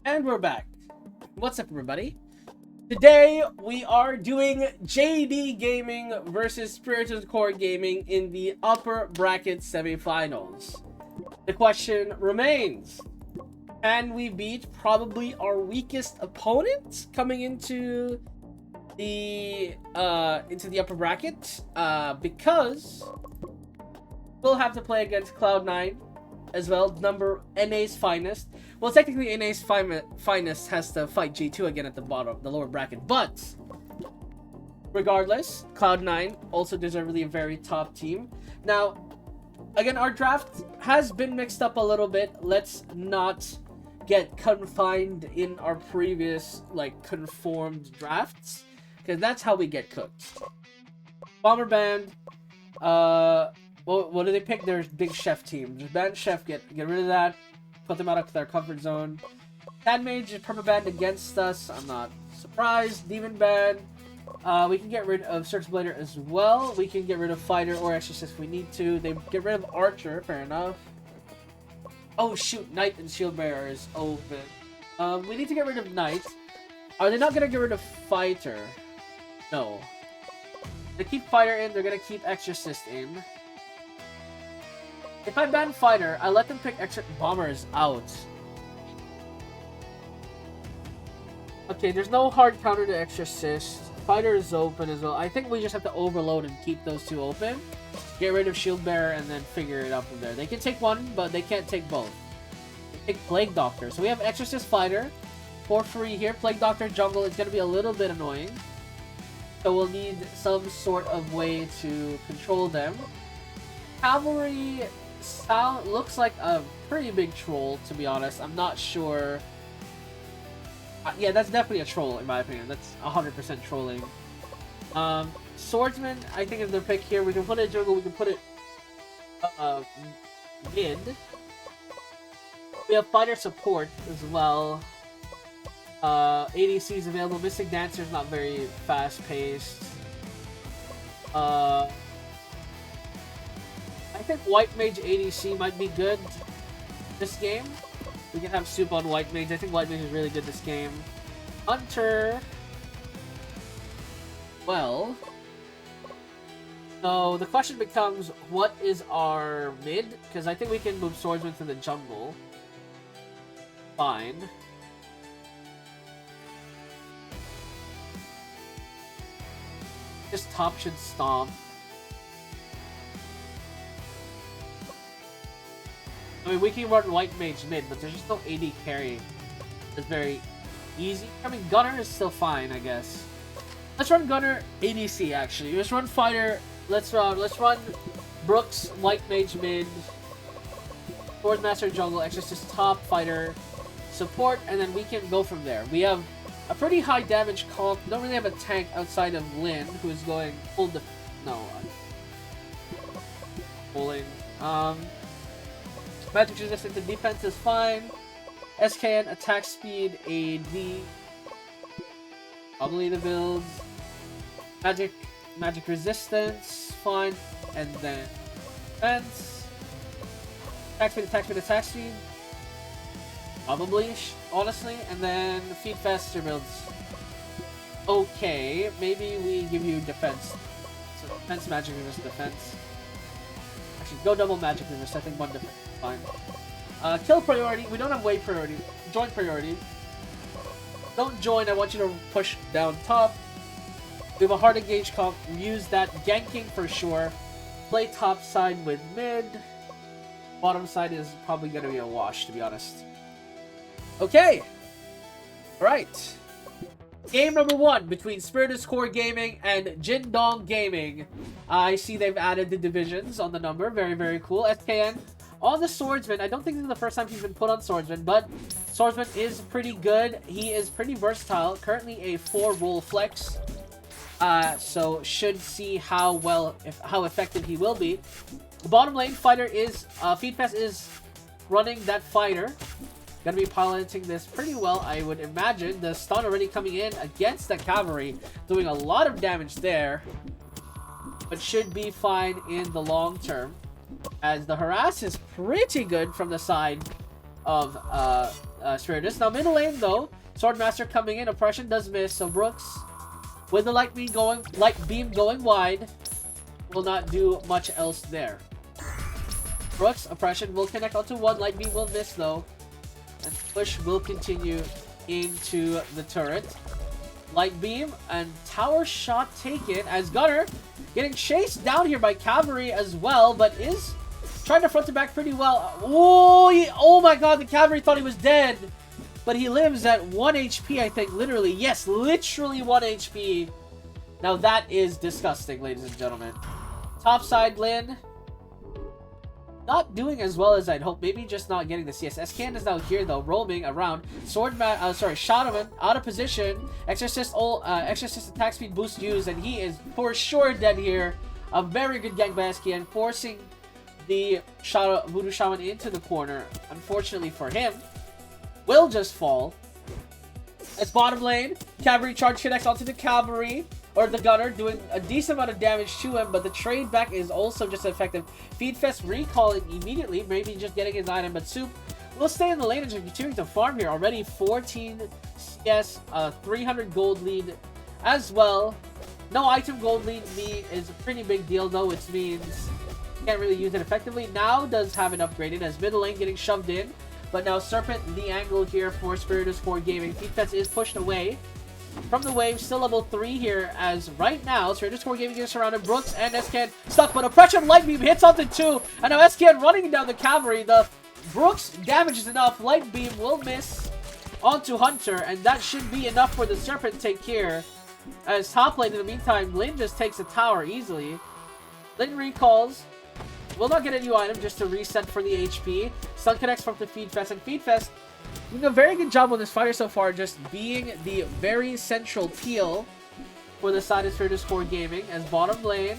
And we're back. What's up, everybody? Today, we are doing JD Gaming versus Spiritus Core Gaming in the upper bracket semifinals. The question remains, can we beat probably our weakest opponent coming into the upper bracket? Because we'll have to play against Cloud9 as well, NA's finest. Well, technically, NA's finest has to fight G2 again at the bottom, the lower bracket. But regardless, Cloud9 also deservedly a very top team. Now, again, our draft has been mixed up a little bit. Let's not get confined in our previous, conformed drafts, because that's how we get cooked. Bomber Band, what do they pick? Their big chef team. Just ban chef, get rid of that. Put them out of their comfort zone. Tad Mage is permabanned against us. I'm not surprised. Demon Band. We can get rid of Search Blader as well. We can get rid of Fighter or Exorcist if we need to. They get rid of Archer, fair enough. Oh shoot, Knight and Shield Bearer is open. We need to get rid of Knight. Are they not gonna get rid of Fighter? No. They keep Fighter in, they're gonna keep Exorcist in. If I ban Fighter, I let them pick extra. Bomber is out. Okay, there's no hard counter to Exorcist. Fighter is open as well. I think we just have to overload and keep those two open. Get rid of Shield Bearer and then figure it out from there. They can take one, but they can't take both. They take Plague Doctor. So we have Exorcist Fighter for free here. Plague Doctor Jungle is going to be a little bit annoying. So we'll need some sort of way to control them. Cavalry looks like a pretty big troll, to be honest. I'm not sure. Yeah, that's definitely a troll in my opinion. That's 100% trolling. Swordsman, I think, is the pick here. We can put it in jungle. We can put it mid. We have fighter support as well. ADC is available. Mystic Dancer is not very fast paced. I think White Mage ADC might be good this game. We can have soup on White Mage. I think White Mage is really good this game. Hunter. Well. So the question becomes, what is our mid? Because I think we can move Swordsman to the jungle. Fine. This top should stomp. I mean, we can run White Mage mid, but there's just no AD carry. It's very easy. I mean, Gunner is still fine, I guess. Let's run Gunner ADC, actually. Let's run Fighter. Let's run Brooks, White Mage mid, Swordmaster jungle, Exorcist top, Fighter, support, and then we can go from there. We have a pretty high damage comp. Don't really have a tank outside of Lin, who's going full pulling. Magic resistant to defense is fine. SKN attack speed, AD. Probably the builds. Magic resistance, fine. And then defense. Attack speed. Probably, honestly. And then feed faster builds. Okay, maybe we give you defense. So defense, magic resist, defense. Actually, go double magic resist. I think one defense. Fine. Kill priority. We don't have wave priority. Join priority. Don't join. I want you to push down top. We have a hard engage comp. Use that. Ganking for sure. Play top side with mid. Bottom side is probably going to be a wash, to be honest. Okay. Alright. Game number 1 between Spiritus Core Gaming and Jindong Gaming. I see they've added the divisions on the number. Very, very cool. SKN. On the Swordsman, I don't think this is the first time he's been put on Swordsman, but Swordsman is pretty good. He is pretty versatile. Currently a 4-role flex. So should see how effective he will be. The bottom lane fighter is Feedfest is running that fighter. Gonna be piloting this pretty well, I would imagine. The stun already coming in against the cavalry, doing a lot of damage there, but should be fine in the long term. As the harass is pretty good from the side of Spiritus. Now middle lane though, Swordmaster coming in, Oppression does miss, so Brooks with the light beam going wide will not do much else there. Brooks, Oppression will connect onto one, light beam will miss though, and push will continue into the turret. Light beam and tower shot taken as Gunner getting chased down here by cavalry as well, but is trying to front it back pretty well. Oh my god, the cavalry thought he was dead, but he lives at 1 HP, I think, literally. Yes, literally 1 HP. Now that is disgusting, ladies and gentlemen. Top side Lin, not doing as well as I'd hope. Maybe just not getting the CS. SKN is now here though, roaming around. Shadoman out of position. Exorcist attack speed boost used, and he is for sure dead here. A very good gank by SKN, forcing the Voodoo Shaman into the corner. Unfortunately for him, will just fall. It's bottom lane. Cavalry charge connects onto the cavalry. Or the Gunner, doing a decent amount of damage to him, but the trade back is also just effective. Feedfest recalling immediately, maybe just getting his item, but Soup will stay in the lane and just continuing to farm here. Already 14 CS, 300 gold lead as well. No item gold lead is a pretty big deal though, which means can't really use it effectively. Now does have it upgraded as middle lane getting shoved in, but now Serpent the angle here for Spiritus Core Gaming. Feedfest is pushed away from the wave, still level 3 here, as right now Spiritus Core Gaming is surrounded. Brooks and SKN stuck, but Oppression Light Beam hits onto 2, and now SKN running down the cavalry. The Brooks damage is enough. Light Beam will miss onto Hunter, and that should be enough for the Serpent take here. As top lane, in the meantime, Lin just takes a tower easily. Lin recalls, will not get a new item just to reset for the HP. Stun connects from the Feedfest, and Feedfest doing a very good job on this fighter so far, just being the very central peel for the side of Spiritus Core Gaming. As bottom lane,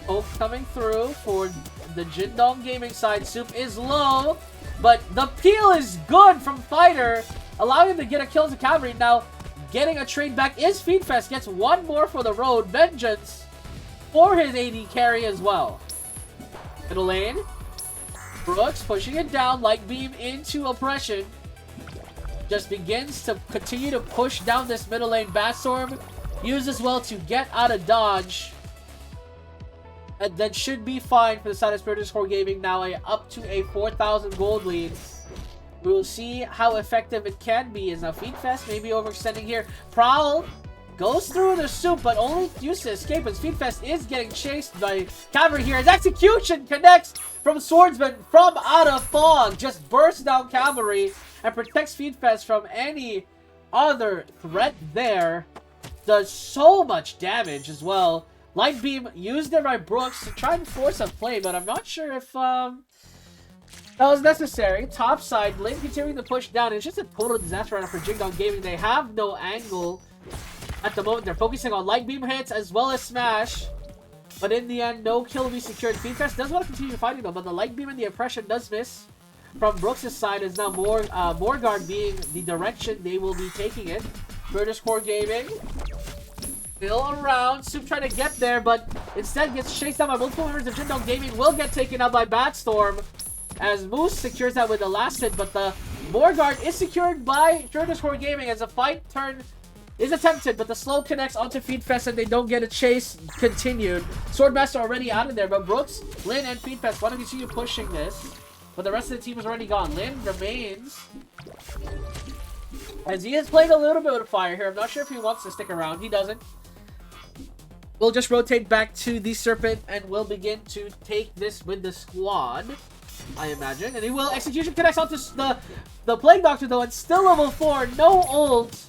Oak coming through for the Jindong Gaming side. Soup is low, but the peel is good from Fighter, allowing him to get a kill to cavalry. Now, getting a trade back is Feedfest, gets one more for the road. Vengeance for his AD carry as well. Middle lane, Brooks pushing it down, Light Beam into Oppression. Just begins to continue to push down this middle lane. Batstorm used as well to get out of dodge. And that should be fine for the side of Spiritus Core Gaming. Now up to a 4,000 gold lead. We will see how effective it can be. Is now Feedfest maybe overextending here. Prowl goes through the Soup, but only used to escape as Feedfest is getting chased by cavalry here. His execution connects from Swordsman from out of fog. Just bursts down cavalry and protects Feedfest from any other threat there. Does so much damage as well. Light Beam used there by Brooks to try and force a play, but I'm not sure if that was necessary. Top side, Lin continuing to push down. It's just a total disaster right now for Jindong Gaming. They have no angle at the moment. They're focusing on Light Beam hits as well as Smash. But in the end, no kill will be secured. Feedfest does want to continue fighting though, but the Light Beam and the Oppression does miss. From Brooks' side is now Morguard being the direction they will be taking it. Spiritus Core Gaming still around. Soup trying to get there, but instead gets chased down by multiple members of Jindong Gaming. Will get taken out by Batstorm as Moose secures that with the last hit, but the Morguard is secured by Spiritus Core Gaming as a fight turn is attempted, but the slow connects onto Feedfest and they don't get a chase continued. Swordmaster already out of there, but Brooks, Lin, and Feedfest want to continue pushing this, but the rest of the team is already gone. Lin remains, as he is playing a little bit of fire here. I'm not sure if he wants to stick around. He doesn't. We'll just rotate back to the Serpent and we'll begin to take this with the squad, I imagine. And he will. Execution connects onto the Plague Doctor though, and still level 4. No ult.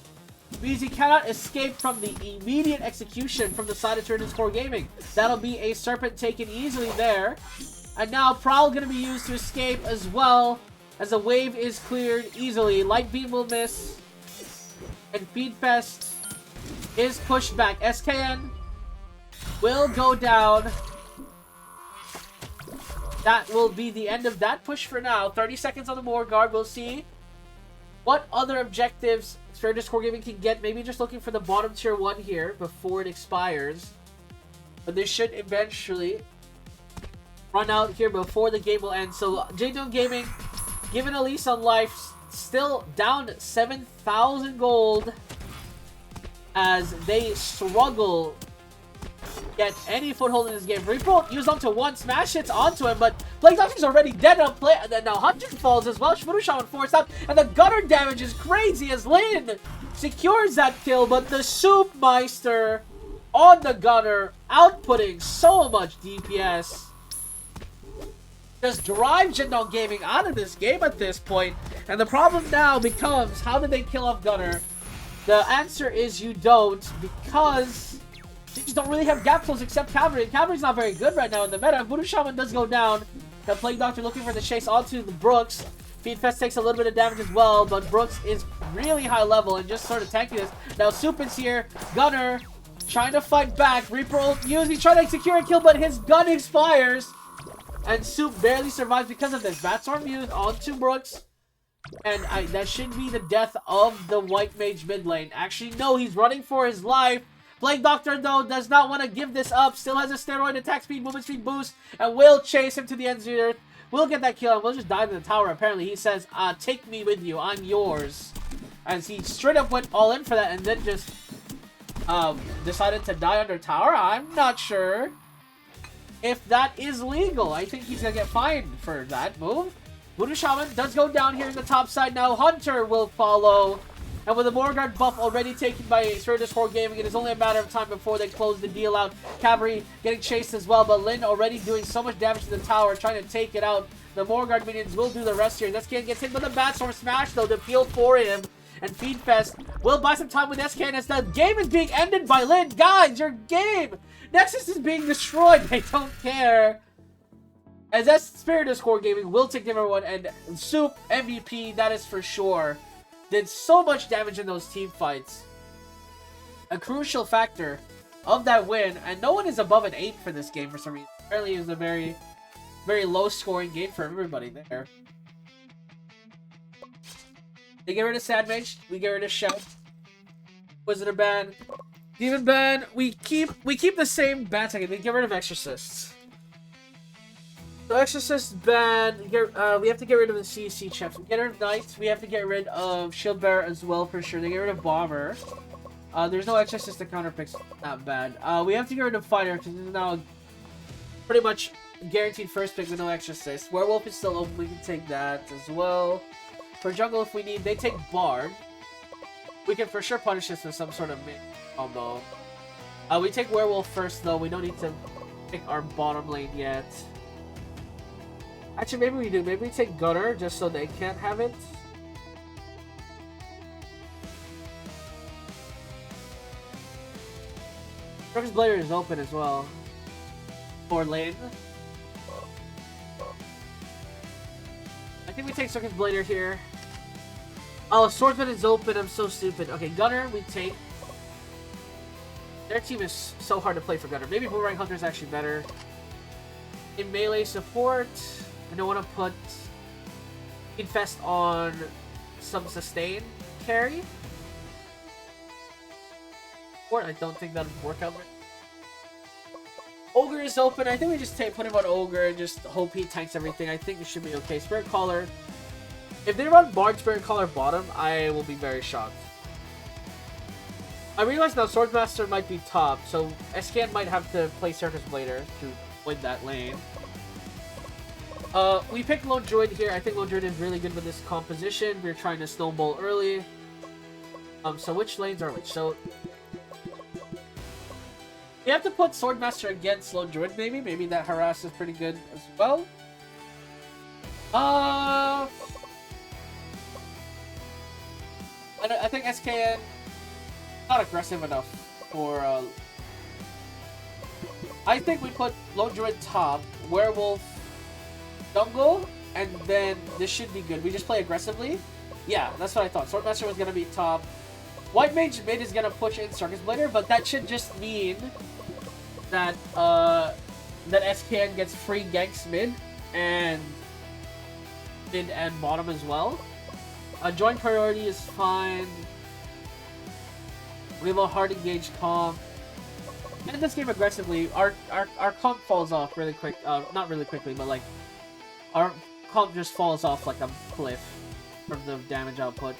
Means he cannot escape from the immediate execution from the side of Spiritus Core Gaming. That'll be a Serpent taken easily there. And now Prowl going to be used to escape as well, as the wave is cleared easily. Light Beam will miss. And Feedfest is pushed back. SKN will go down. That will be the end of that push for now. 30 seconds on the Morguard. We'll see what other objectives Spiritus Core Gaming can get. Maybe just looking for the bottom tier 1 here before it expires. But they should eventually run out here before the game will end. So Jindong Gaming, given a lease on life, still down 7,000 gold as they struggle to get any foothold in this game. Reaper used onto one, smash hits onto him, but Plague Doctor's already dead on play, and then now Hunter falls as well. Shmudu Shaman forced out, and the gunner damage is crazy as Lin secures that kill, but the Soup Meister on the gunner, outputting so much DPS. Just drive Jindong Gaming out of this game at this point. And the problem now becomes, how did they kill off Gunner? The answer is you don't, because they just don't really have gap close except Cavalry. And Cavalry's not very good right now in the meta. Voodoo Shaman does go down. The Plague Doctor looking for the chase onto the Brooks. Feedfest takes a little bit of damage as well, but Brooks is really high level and just sort of tanking this. Now Soup is here. Gunner trying to fight back. Reaper ult used. He's trying to secure a kill, but his gun expires. And Soup barely survives because of this. Batstorm used onto Brooks. And that should be the death of the White Mage mid lane. Actually, no, he's running for his life. Plague Doctor, though, does not want to give this up. Still has a steroid attack speed, movement speed boost. And will chase him to the end of the earth. We'll get that kill, and we'll just dive in the tower. Apparently, he says, take me with you. I'm yours. As he straight up went all in for that and then just decided to die under tower. I'm not sure if that is legal. I think he's gonna get fined for that move. Voodoo Shaman does go down here in the top side now. Hunter will follow. And with the Morgard buff already taken by Spiritus Core Gaming, it is only a matter of time before they close the deal out. Cavalry getting chased as well, but Lin already doing so much damage to the tower, trying to take it out. The Morgard minions will do the rest here. This can't get hit by the Batstorm smash, though, to peel for him. And Feedfest will buy some time with SKN as the game is being ended by Lin. Guys, your game! Nexus is being destroyed. They don't care. As that Spiritus Core Gaming will take number one, and Soup MVP, that is for sure. Did so much damage in those team fights. A crucial factor of that win, and no one is above an 8 for this game for some reason. Apparently it was a very, very low scoring game for everybody there. They get rid of Sad Mage, we get rid of Chef. Wizard ban. Demon ban, we keep the same ban tag. We get rid of Exorcists. So Exorcist ban, we have to get rid of the CC Chefs. We get rid of Knights, we have to get rid of Shield Bearer as well for sure. They get rid of Bomber. There's no Exorcist to counterpicks, not bad. We have to get rid of Fighter because this is now pretty much guaranteed first pick with no Exorcist. Werewolf is still open, we can take that as well. For Jungle if we need, they take Bard. We can for sure punish this with some sort of mid combo. We take Werewolf first though, we don't need to pick our bottom lane yet. Actually, maybe we do. Maybe we take Gunner just so they can't have it. Circus Blader is open as well. For lane. I think we take Circus Blader here. Oh, Swordsman is open. I'm so stupid. Okay, Gunner we take. Their team is so hard to play for Gunner. Maybe Boomerang Hunter is actually better. In melee support, I don't want to put Infest on some sustain carry. Or I don't think that would work out. Ogre is open. I think we just put him on Ogre and just hope he tanks everything. I think we should be okay. Spirit Caller. If they run Bard Spirit Caller bottom, I will be very shocked. I realize now Swordmaster might be top, so SKN might have to play Circus Blader to win that lane. We picked Lone Druid here. I think Lone Druid is really good with this composition. We're trying to snowball early. So which lanes are which? So we have to put Swordmaster against Lone Druid, maybe. Maybe that harass is pretty good as well. I think SKN not aggressive enough for. I think we put Lone Druid top, Werewolf jungle, and then this should be good. We just play aggressively. Yeah, that's what I thought. Swordmaster was gonna be top. White Mage mid is gonna push in Circus Blader, but that should just mean that that SKN gets free ganks mid and bottom as well. Joint priority is fine. We have a hard engaged comp. And this game aggressively, our comp falls off really quick. Not really quickly, but like our comp just falls off like a cliff. terms of damage output.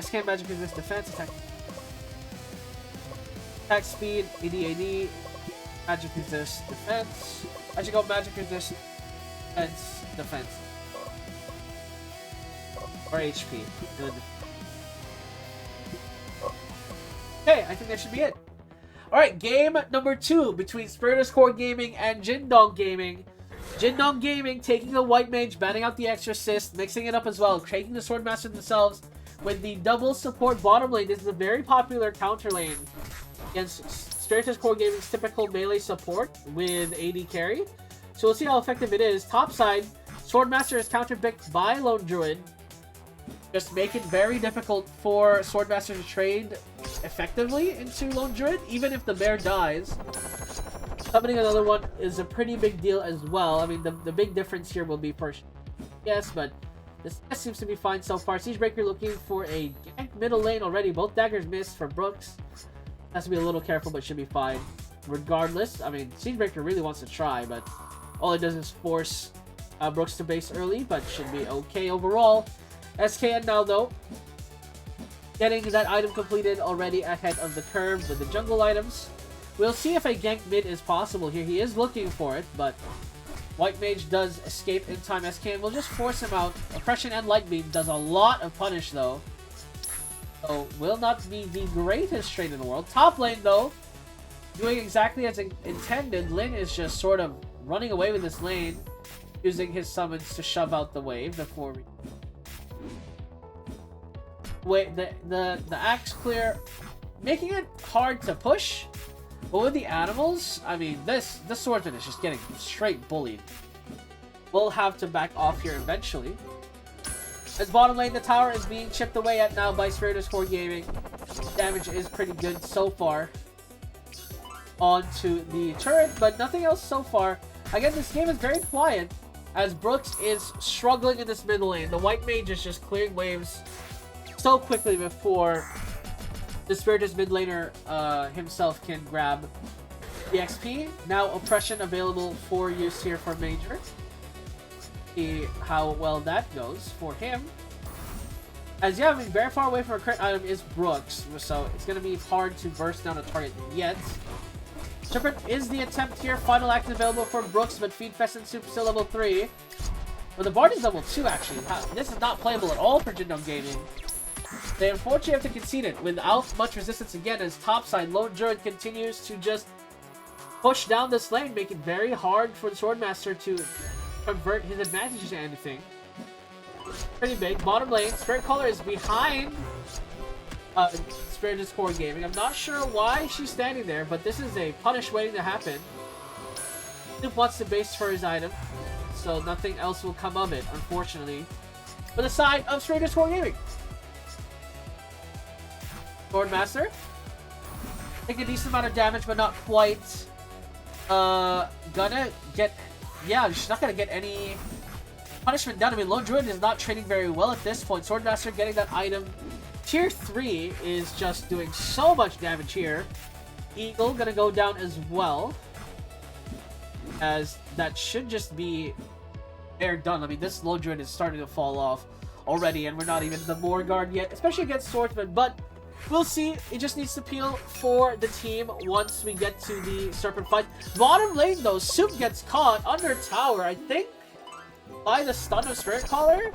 SK magic resist defense, attack speed, AD, magic resist defense. I should go magic resist defense. Or HP. Okay, I think that should be it. Alright, game number 2 between Spiritus Core Gaming and Jindong Gaming. Jindong Gaming taking the White Mage, banning out the Exorcist, mixing it up as well, taking the Swordmaster themselves with the double support bottom lane. This is a very popular counter lane against Spiritus Core Gaming's typical melee support with AD carry. So we'll see how effective it is. Top side, Swordmaster is counterpicked by Lone Druid, just make it very difficult for Swordmaster to trade effectively into Lone Druid, even if the bear dies. Summoning another one is a pretty big deal as well. I mean, the big difference here will be first. Yes, but this seems to be fine so far. Siegebreaker looking for a gank middle lane already. Both daggers missed for Brooks. Has to be a little careful, but should be fine. Regardless, I mean, Siegebreaker really wants to try, but all it does is force Brooks to base early, but should be okay overall. SKN now, though, getting that item completed already ahead of the curve with the jungle items. We'll see if a gank mid is possible here. He is looking for it, but White Mage does escape in time. SKN will just force him out. Oppression and Light Beam does a lot of punish, though. So, will not be the greatest trade in the world. Top lane, though, doing exactly as intended. Lin is just sort of running away with this lane, using his summons to shove out the wave before we... Wait, the axe clear, making it hard to push, but with the animals, I mean, this swordsman is just getting straight bullied. We'll have to back off here eventually. As bottom lane, the tower is being chipped away at now by Spiritus Core Gaming. Damage is pretty good so far onto the turret, but nothing else so far. Again, this game is very quiet as Brooks is struggling in this middle lane. The White Mage is just clearing waves so quickly before the Spiritus mid laner himself can grab the XP. Now Oppression available for use here for Major. See how well that goes for him. As yeah, I mean, very far away from a crit item is Brooks, so it's going to be hard to burst down a target yet. Serpent is the attempt here. Final act available for Brooks, but Feed Fest and Soup still level 3. But the Bard is level 2 actually. This is not playable at all for Jindong Gaming. They unfortunately have to concede it without much resistance again as topside Lone Druid continues to just push down this lane, make it very hard for the Swordmaster to convert his advantage into anything. Pretty big. Bottom lane, Spirit Caller is behind Spiritus Core Gaming. I'm not sure why she's standing there, but this is a punish waiting to happen. Snoop wants to base for his item, so nothing else will come of it, unfortunately. For the side of Spiritus Core Gaming. Swordmaster. Take a decent amount of damage, but not quite gonna get... Yeah, she's not gonna get any punishment done. I mean, Lone Druid is not trading very well at this point. Swordmaster getting that item. Tier 3 is just doing so much damage here. Eagle gonna go down as well. As that should just be... They're done. I mean, this Lone Druid is starting to fall off already, and we're not even the Morguard yet, especially against Swordsman, but we'll see. It just needs to peel for the team once we get to the Serpent fight. Bottom lane, though, Soup gets caught under tower, I think, by the stun of Spirit Caller,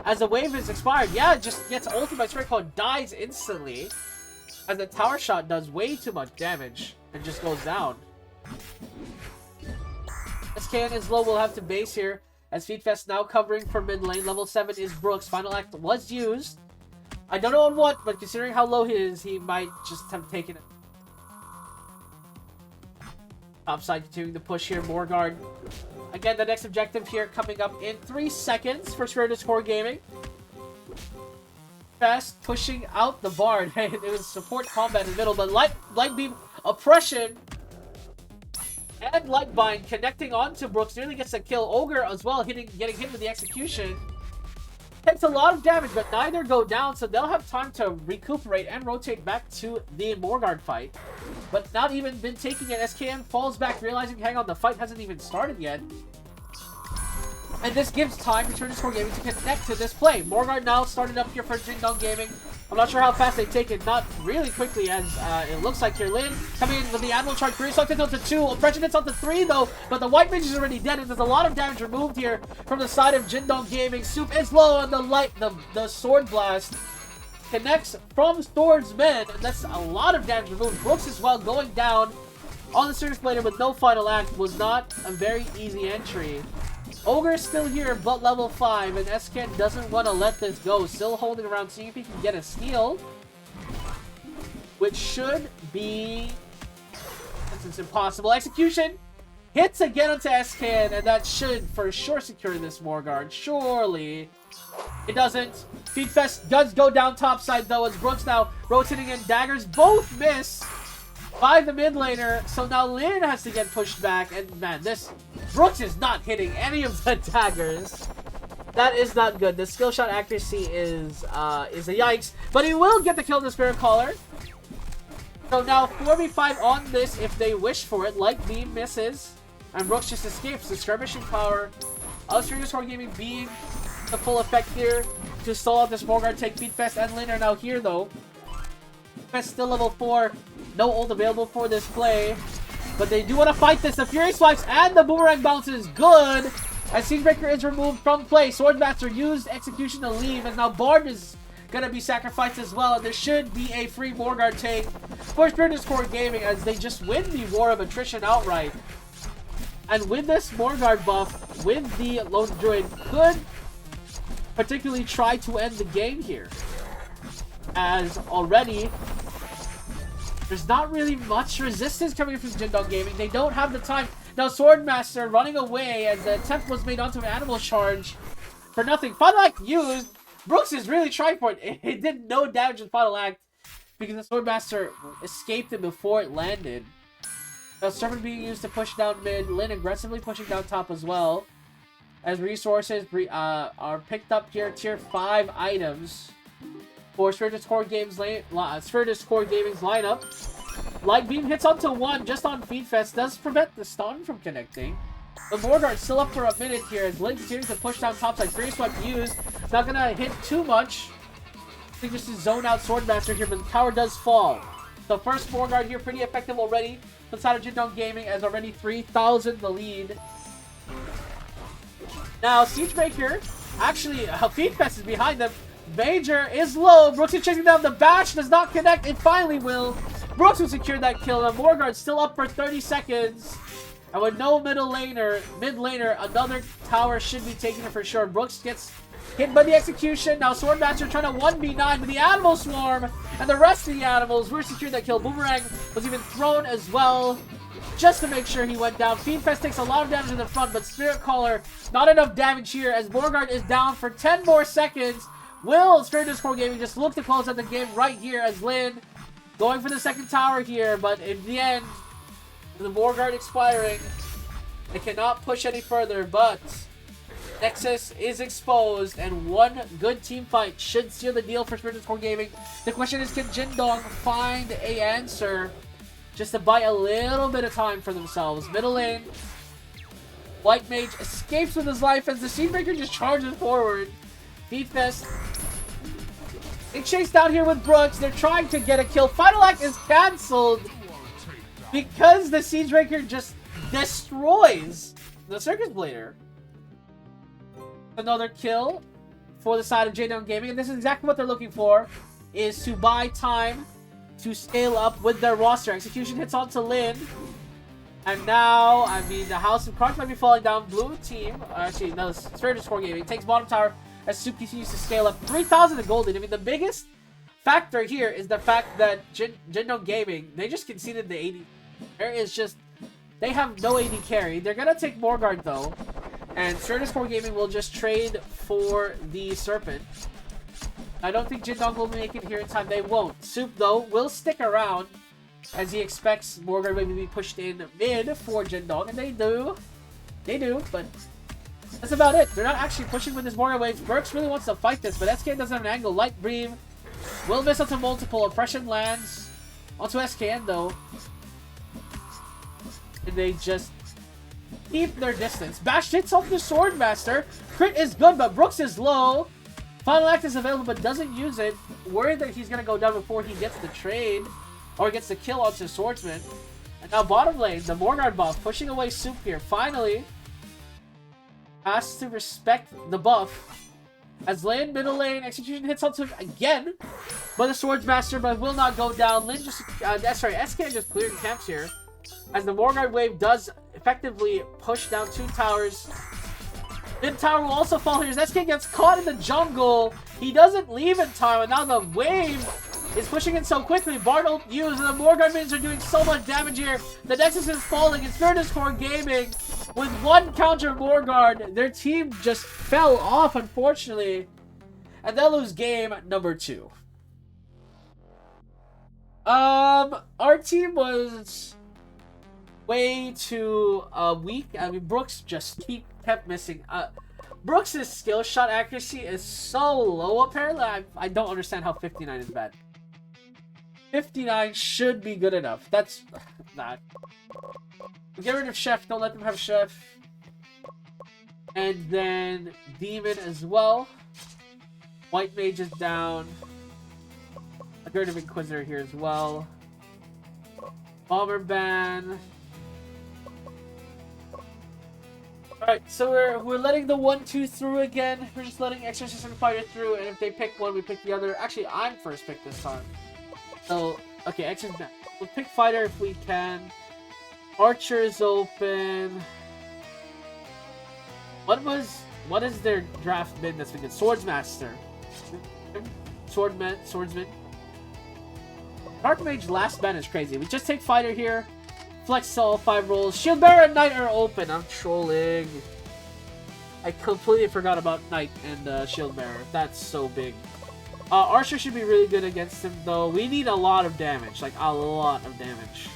as the wave is expired. Yeah, it just gets ulted by Spirit Caller, dies instantly, as the tower shot does way too much damage and just goes down. SKN is low, we'll have to base here, as Feedfest now covering for mid lane. Level 7 is Brooks. Final act was used. I don't know on what, but considering how low he is, he might just have taken it. Topside continuing to push here. Morguard. Again, the next objective here coming up in 3 seconds for Spiritus Core Gaming. Fast pushing out the Bard. Hey, it was support combat in the middle, but Light Beam, Oppression, and Light Bind connecting onto Brooks. Nearly gets a kill. Ogre as well, getting hit with the execution. Takes a lot of damage, but neither go down, so they'll have time to recuperate and rotate back to the Morguard fight. But not even been taking it. SKN falls back, realizing, hang on, the fight hasn't even started yet. And this gives time for Spiritus Core Gaming to connect to this play. Morgard now started up here for Jingdong Gaming. I'm not sure how fast they take it. Not really quickly, as it looks like here. Lin coming in with the Animal Charge. Grizzly hits onto 2. Oppression hits onto 3, though. But the White Mage is already dead, and there's a lot of damage removed here from the side of Jingdong Gaming. Soup is low, and the Sword Blast connects from Swordsman. And that's a lot of damage removed. Brooks as well going down on the Circus Blader with no final act was not a very easy entry. Ogre's still here, but level 5, and SKN doesn't want to let this go. Still holding around, seeing if he can get a steal. Which should be... It's impossible. Execution hits again onto SKN, and that should for sure secure this Morgard. Surely. It doesn't. Feedfest does go down topside, though, as Brooks now rotating in. Daggers both miss by the mid laner, so now Lin has to get pushed back, and man, this Brooks is not hitting any of the daggers. That is not good. The skill shot accuracy is a yikes, but he will get the kill with the Spirit Caller. So now 4v5 on this if they wish for it. Light Beam misses, and Brooks just escapes. The skirmishing power of Spiritus Core Gaming being the full effect here to stall out this Morgard. Take Feedfest and Lin are now here, though. Feedfest still level 4. No ult available for this play, but they do want to fight this. The Fury Swipes and the Boomerang Bounce is good, as Siegebreaker is removed from play. Swordmaster used Execution to leave, and now Bard is going to be sacrificed as well. And there should be a free Morgard take for Spiritus Core Gaming, as they just win the War of Attrition outright. And with this Morgard buff, with the Lone Druid, could particularly try to end the game here, as already there's not really much resistance coming from Jingdong Gaming. They don't have the time. Now Swordmaster running away as the attempt was made onto an Animal Charge for nothing. Final Act used. Brooks is really trying for it. It did no damage in Final Act because the Swordmaster escaped it before it landed. Now Serpent being used to push down mid. Lin aggressively pushing down top as well, as resources are picked up here. Tier 5 items for Spiritus Core Gaming's lineup. Light Beam hits onto 1 just on Feedfest, does prevent the stun from connecting. The Morgard's still up for a minute here, as Lin continues to push down topside. Free Swipe used. It's not gonna hit too much. I think just to zone out Swordmaster here, but the tower does fall. The first Morgard here pretty effective already from the side of Jingdong Gaming, as already 3,000 the lead. Now Siegebreaker, actually Feedfest is behind them. Major is low. Brooks is chasing down. The bash does not connect. It finally will. Brooks will secure that kill. And Morgard's still up for 30 seconds. And with no mid laner, another tower should be taken for sure. Brooks gets hit by the execution. Now Swordmaster trying to 1v9 with the Animal Swarm. And the rest of the animals were secured that kill. Boomerang was even thrown as well, just to make sure he went down. Fiendfest takes a lot of damage in the front, but Spirit Caller, not enough damage here, as Morgard is down for 10 more seconds. Will Spiritus Core Gaming just look to close out the game right here, as Lin going for the second tower here, but in the end, the Morgard expiring, they cannot push any further, but Nexus is exposed, and one good team fight should seal the deal for Spiritus Core Gaming. The question is, can Jingdong find a answer just to buy a little bit of time for themselves? Middle lane, White Mage escapes with his life as the Siegebreaker just charges forward. Feedfest, they chase down here with Brooks. They're trying to get a kill. Final Act is cancelled because the Siegebreaker just destroys the Circus Blader. Another kill for the side of Jingdong Gaming, and this is exactly what they're looking for, is to buy time to scale up with their roster. Execution hits onto Lin, and now, I mean, the House of Cards might be falling down. Blue team, actually, no, Spiritus Core Gaming takes bottom tower as Soup continues to scale up. 3,000 in gold lead. I mean, the biggest factor here is the fact that Jingdong Gaming, they just conceded the AD. There is just, they have no AD carry. They're gonna take Morgard though, and Spiritus Core Gaming will just trade for the Serpent. I don't think Jingdong will make it here in time. They won't. Soup though will stick around, as he expects Morgard maybe to be pushed in mid for Jingdong, and they do. They do, but that's about it. They're not actually pushing with this Morgard wave. Burks really wants to fight this, but SKN doesn't have an angle. Light Beam will miss onto multiple. Oppression lands onto SKN though. And they just keep their distance. Bash hits off the Swordmaster. Crit is good, but Brooks is low. Final Act is available, but doesn't use it. Worried that he's going to go down before he gets the trade. Or gets the kill onto Swordsman. And now bottom lane, the Morgard buff, pushing away Soup here. Finally, has to respect the buff. As lane, middle lane, Execution hits onto him again. But the Swordsmaster but will not go down. Lin just, SK just cleared camps here. As the Morgard wave does effectively push down 2 towers. Mid tower will also fall here. As SK gets caught in the jungle. He doesn't leave in time, and now the wave is pushing in so quickly. Bartle used, and the Morgard minions are doing so much damage here. The Nexus is falling. It's Spiritus Core Gaming with 1 counter Morgard. Their team just fell off, unfortunately. And they'll lose game number 2. Our team was way too weak. I mean, Brooks just kept missing. Brooks' skill shot accuracy is so low, apparently. I don't understand how 59 is bad. 59 should be good enough. That's not. Get rid of Chef. Don't let them have Chef. And then Demon as well. White Mage is down. A Get rid of Inquisitor here as well. Bomber ban. Alright, so we're letting the 1-2 through again. We're just letting Exorcist and Fighter through, and if they pick one, we pick the other. Actually, I'm first pick this time. So, okay, Exorcist. We'll pick Fighter if we can. Archer is open. What is their draft mid that's been good? Swordsmaster. Swordsman. Dark Mage last ban is crazy. We just take Fighter here. Flex all 5 rolls. Shield Bearer and Knight are open. I'm trolling. I completely forgot about Knight and Shield Bearer. That's so big. Archer should be really good against him, though. We need a lot of damage. Like, a lot of damage.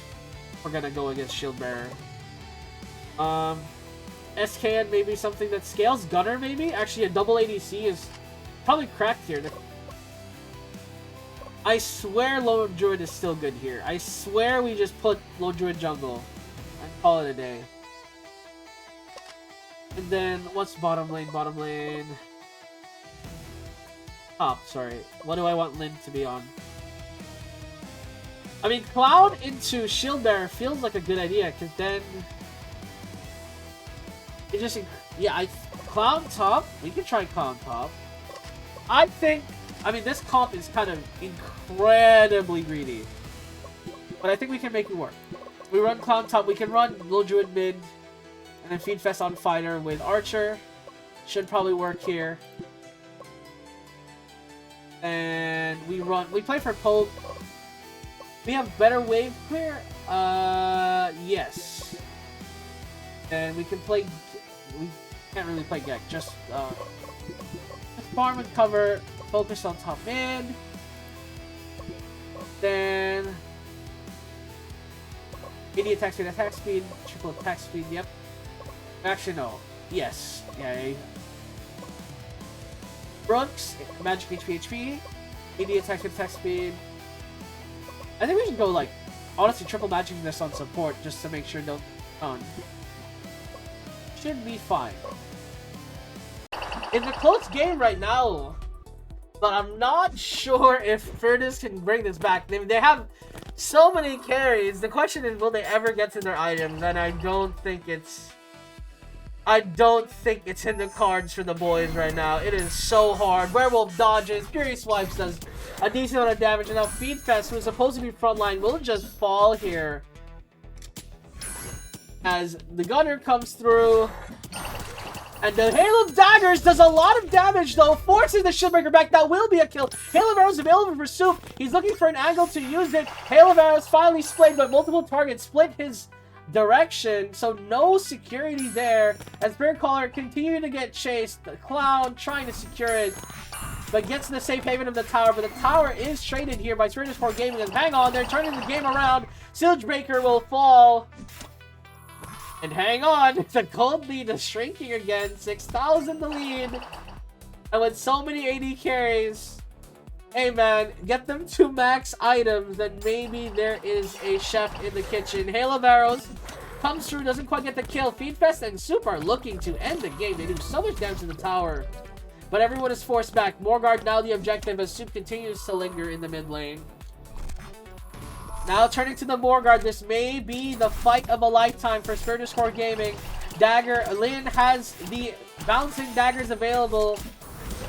We're gonna go against Shield Bearer. SKN maybe something that scales. Gunner maybe? Actually, a double ADC is probably cracked here. I swear Lone Druid is still good here. I swear we just put Lone Druid jungle and call it a day. And then, what's bottom lane? Bottom lane. Top, sorry. What do I want Lin to be on? I mean, Cloud into Shield Bearer feels like a good idea, because then it just, yeah, Cloud top. We can try Cloud top. I mean, this comp is kind of incredibly greedy, but I think we can make it work. We run Clown top. We can run Lil Druid mid, and then Feed Fest on Fighter with Archer. Should probably work here. And we play for Pope. We have better wave clear. Yes. And we can play. We can't really play Gek. Just farm and cover. Focus on top mid. Then 80 attack speed, triple attack speed. Yep. Actually, no. Yes. Yeah. Brooks, magic HP, 80 attack speed. I think we should go like, honestly, triple magic this on support just to make sure don't on. Should be fine. It's a close game right now, but I'm not sure if Spiritus can bring this back. They have so many carries. The question is, will they ever get to their items? And I don't think it's in the cards for the boys right now. It is so hard. Werewolf dodges. Fury Swipes does a decent amount of damage. And now Feed Fest, who is supposed to be frontline, will just fall here. As the Gunner comes through. And the Hail of Daggers does a lot of damage, though, forcing the Shieldbreaker back. That will be a kill. Hail of Arrows available for Soup. He's looking for an angle to use it. Hail of Arrows finally splayed, but multiple targets split his direction, so no security there. As Spirit Caller continuing to get chased. The Clown trying to secure it, but gets to the safe haven of the tower. But the tower is traded here by Spiritus Core Gaming. And hang on, they're turning the game around. Siegebreaker will fall. And hang on, the gold lead is shrinking again. 6,000 the lead. And with so many AD carries, hey man, get them to max items, then maybe there is a chef in the kitchen. Hail of Arrows comes through, doesn't quite get the kill. Feedfest and Soup are looking to end the game. They do so much damage to the tower. But everyone is forced back. Morgard now the objective as Soup continues to linger in the mid lane. Now turning to the Morgard, this may be the fight of a lifetime for Spiritus Core Gaming. Dagger, Lin has the bouncing daggers available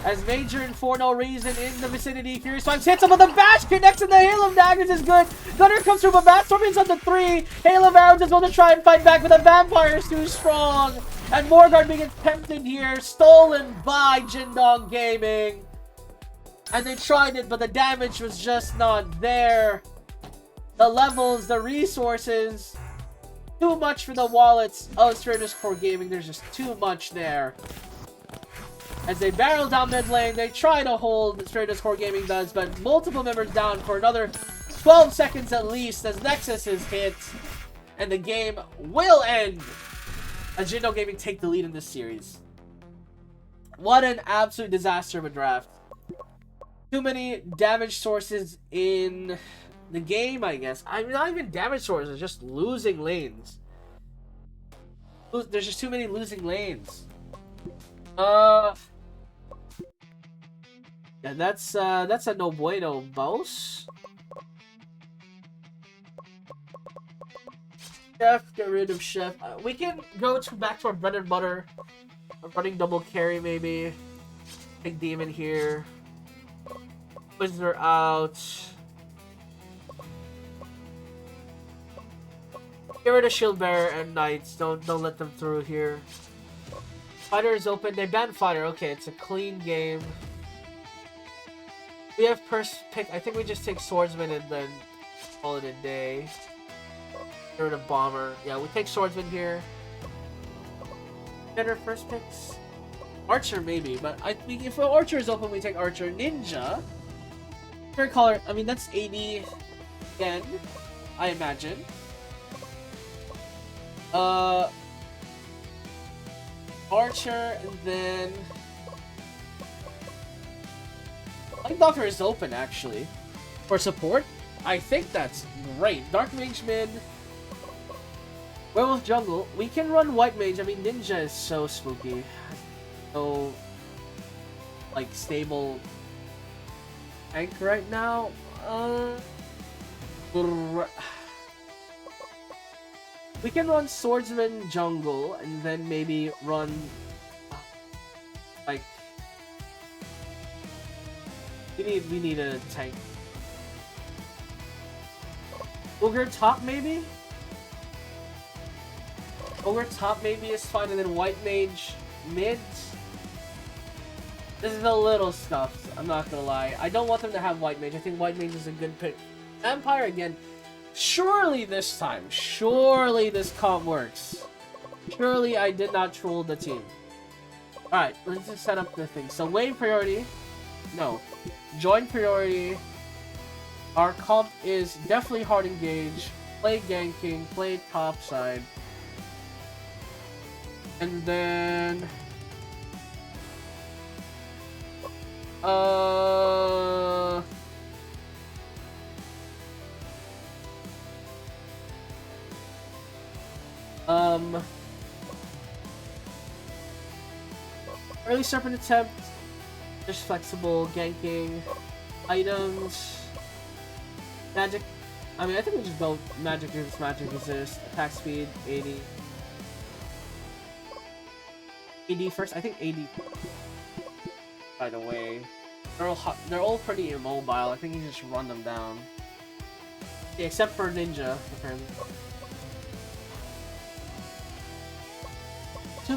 as Major for no reason in the vicinity. Furious Swipes hits him with a bash, connects and the Hail of Daggers is good. Gunner comes through, but Batstorm is on the 3. Hail of Arrows is going to try and fight back, but the Vampire is too strong. And Morgard being attempted here, stolen by Jindong Gaming. And they tried it, but the damage was just not there. The levels, the resources, too much for the wallets of Spiritus Core Gaming. There's just too much there. As they barrel down mid lane, they try to hold, Spiritus Core Gaming does, but multiple members down for another 12 seconds at least as Nexus is hit. And the game will end as Jindong Gaming take the lead in this series. What an absolute disaster of a draft. Too many damage sources in the game, I guess. I mean, not even damage sources, just losing lanes. There's just too many losing lanes. Yeah, that's a no bueno, boss. Chef, get rid of Chef. We can go back to our bread and butter. A running double carry, maybe. Big Demon here. Wizard out. Get rid of Shield Bearer and Knights. Don't let them through here. Fighter is open. They banned Fighter. Okay, it's a clean game. We have first pick. I think we just take Swordsman and then call it a day. Get rid of Bomber. Yeah, we take Swordsman here. Better first picks. Archer maybe, but I think if Archer is open, we take Archer. Ninja. Fair color. I mean that's 80 again, I imagine. Archer and then. I think Doctor is open, actually. For support, I think that's great. Dark Mage mid. Werewolf jungle. We can run White Mage. I mean, Ninja is so spooky. So, like, stable tank right now. We can run Swordsman jungle, and then maybe run, like, we need a tank. Ogre top maybe? Ogre top maybe is fine, and then White Mage mid. This is a little stuffed, I'm not gonna lie. I don't want them to have White Mage. I think White Mage is a good pick. Vampire again. Surely this time. Surely this comp works. Surely I did not troll the team. Alright, let's just set up the thing. So wave priority. No. Join priority. Our comp is definitely hard engage. Play ganking. Play top side. And then... Early Serpent Attempt, just flexible, ganking, items, magic. I mean, I think we just go magic resist, magic resist, attack speed, 80. AD first, I think AD. By the way, they're all pretty immobile. I think you just run them down. Yeah, except for Ninja, apparently.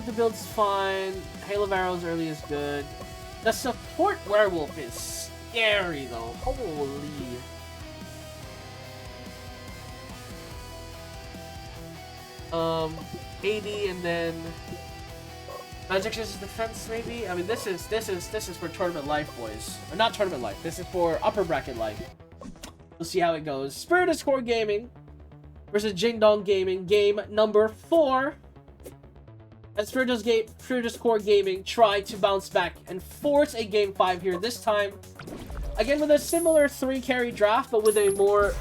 The build's fine. Hail of Arrows early is good. The support werewolf is scary though. Holy. AD and then Magic Resist Defense maybe. I mean this is for tournament life, boys. Or not tournament life. This is for upper bracket life. We'll see how it goes. Spiritus Core Gaming versus Jingdong Gaming, game number 4. As Spiritus Core Gaming try to bounce back and force a game 5 here. This time, again with a similar 3-carry draft, but with a more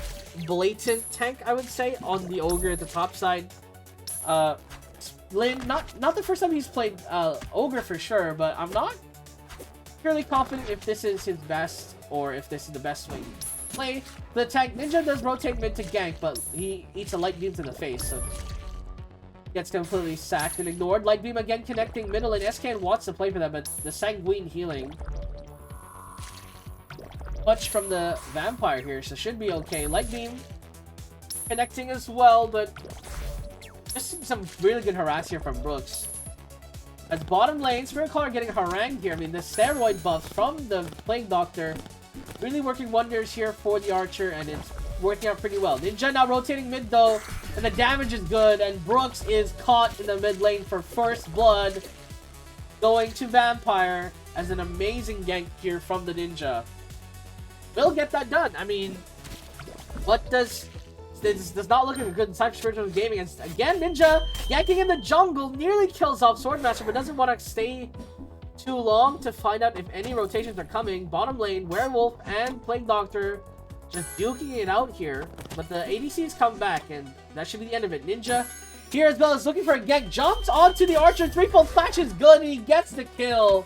blatant tank, I would say, on the Ogre at the top side. Lin, not the first time he's played Ogre for sure, but I'm not fairly confident if this is his best or if this is the best way to play. The tank Ninja does rotate mid to gank, but he eats a light beam to the face, so gets completely sacked and ignored. Light beam again connecting middle, and SKN wants to play for that, but the Sanguine healing. Much from the Vampire here, so should be okay. Light beam connecting as well, but just some really good harass here from Brooks. At bottom lane, Spirit Caller getting harangued here. I mean, the steroid buffs from the Plague Doctor really working wonders here for the Archer, and it's working out pretty well. Ninja now rotating mid though, and the damage is good, and Brooks is caught in the mid lane for first blood, going to Vampire as an amazing gank here from the Ninja. Will get that done. I mean, what does... This does not look like a good time for Spiritus Gaming. And again, Ninja yanking in the jungle nearly kills off Swordmaster, but doesn't want to stay too long to find out if any rotations are coming. Bottom lane, Werewolf and Plague Doctor just duking it out here. But the ADCs come back, and that should be the end of it. Ninja here as well is looking for a gank. Jumps onto the Archer. Threefold flash is good, and he gets the kill.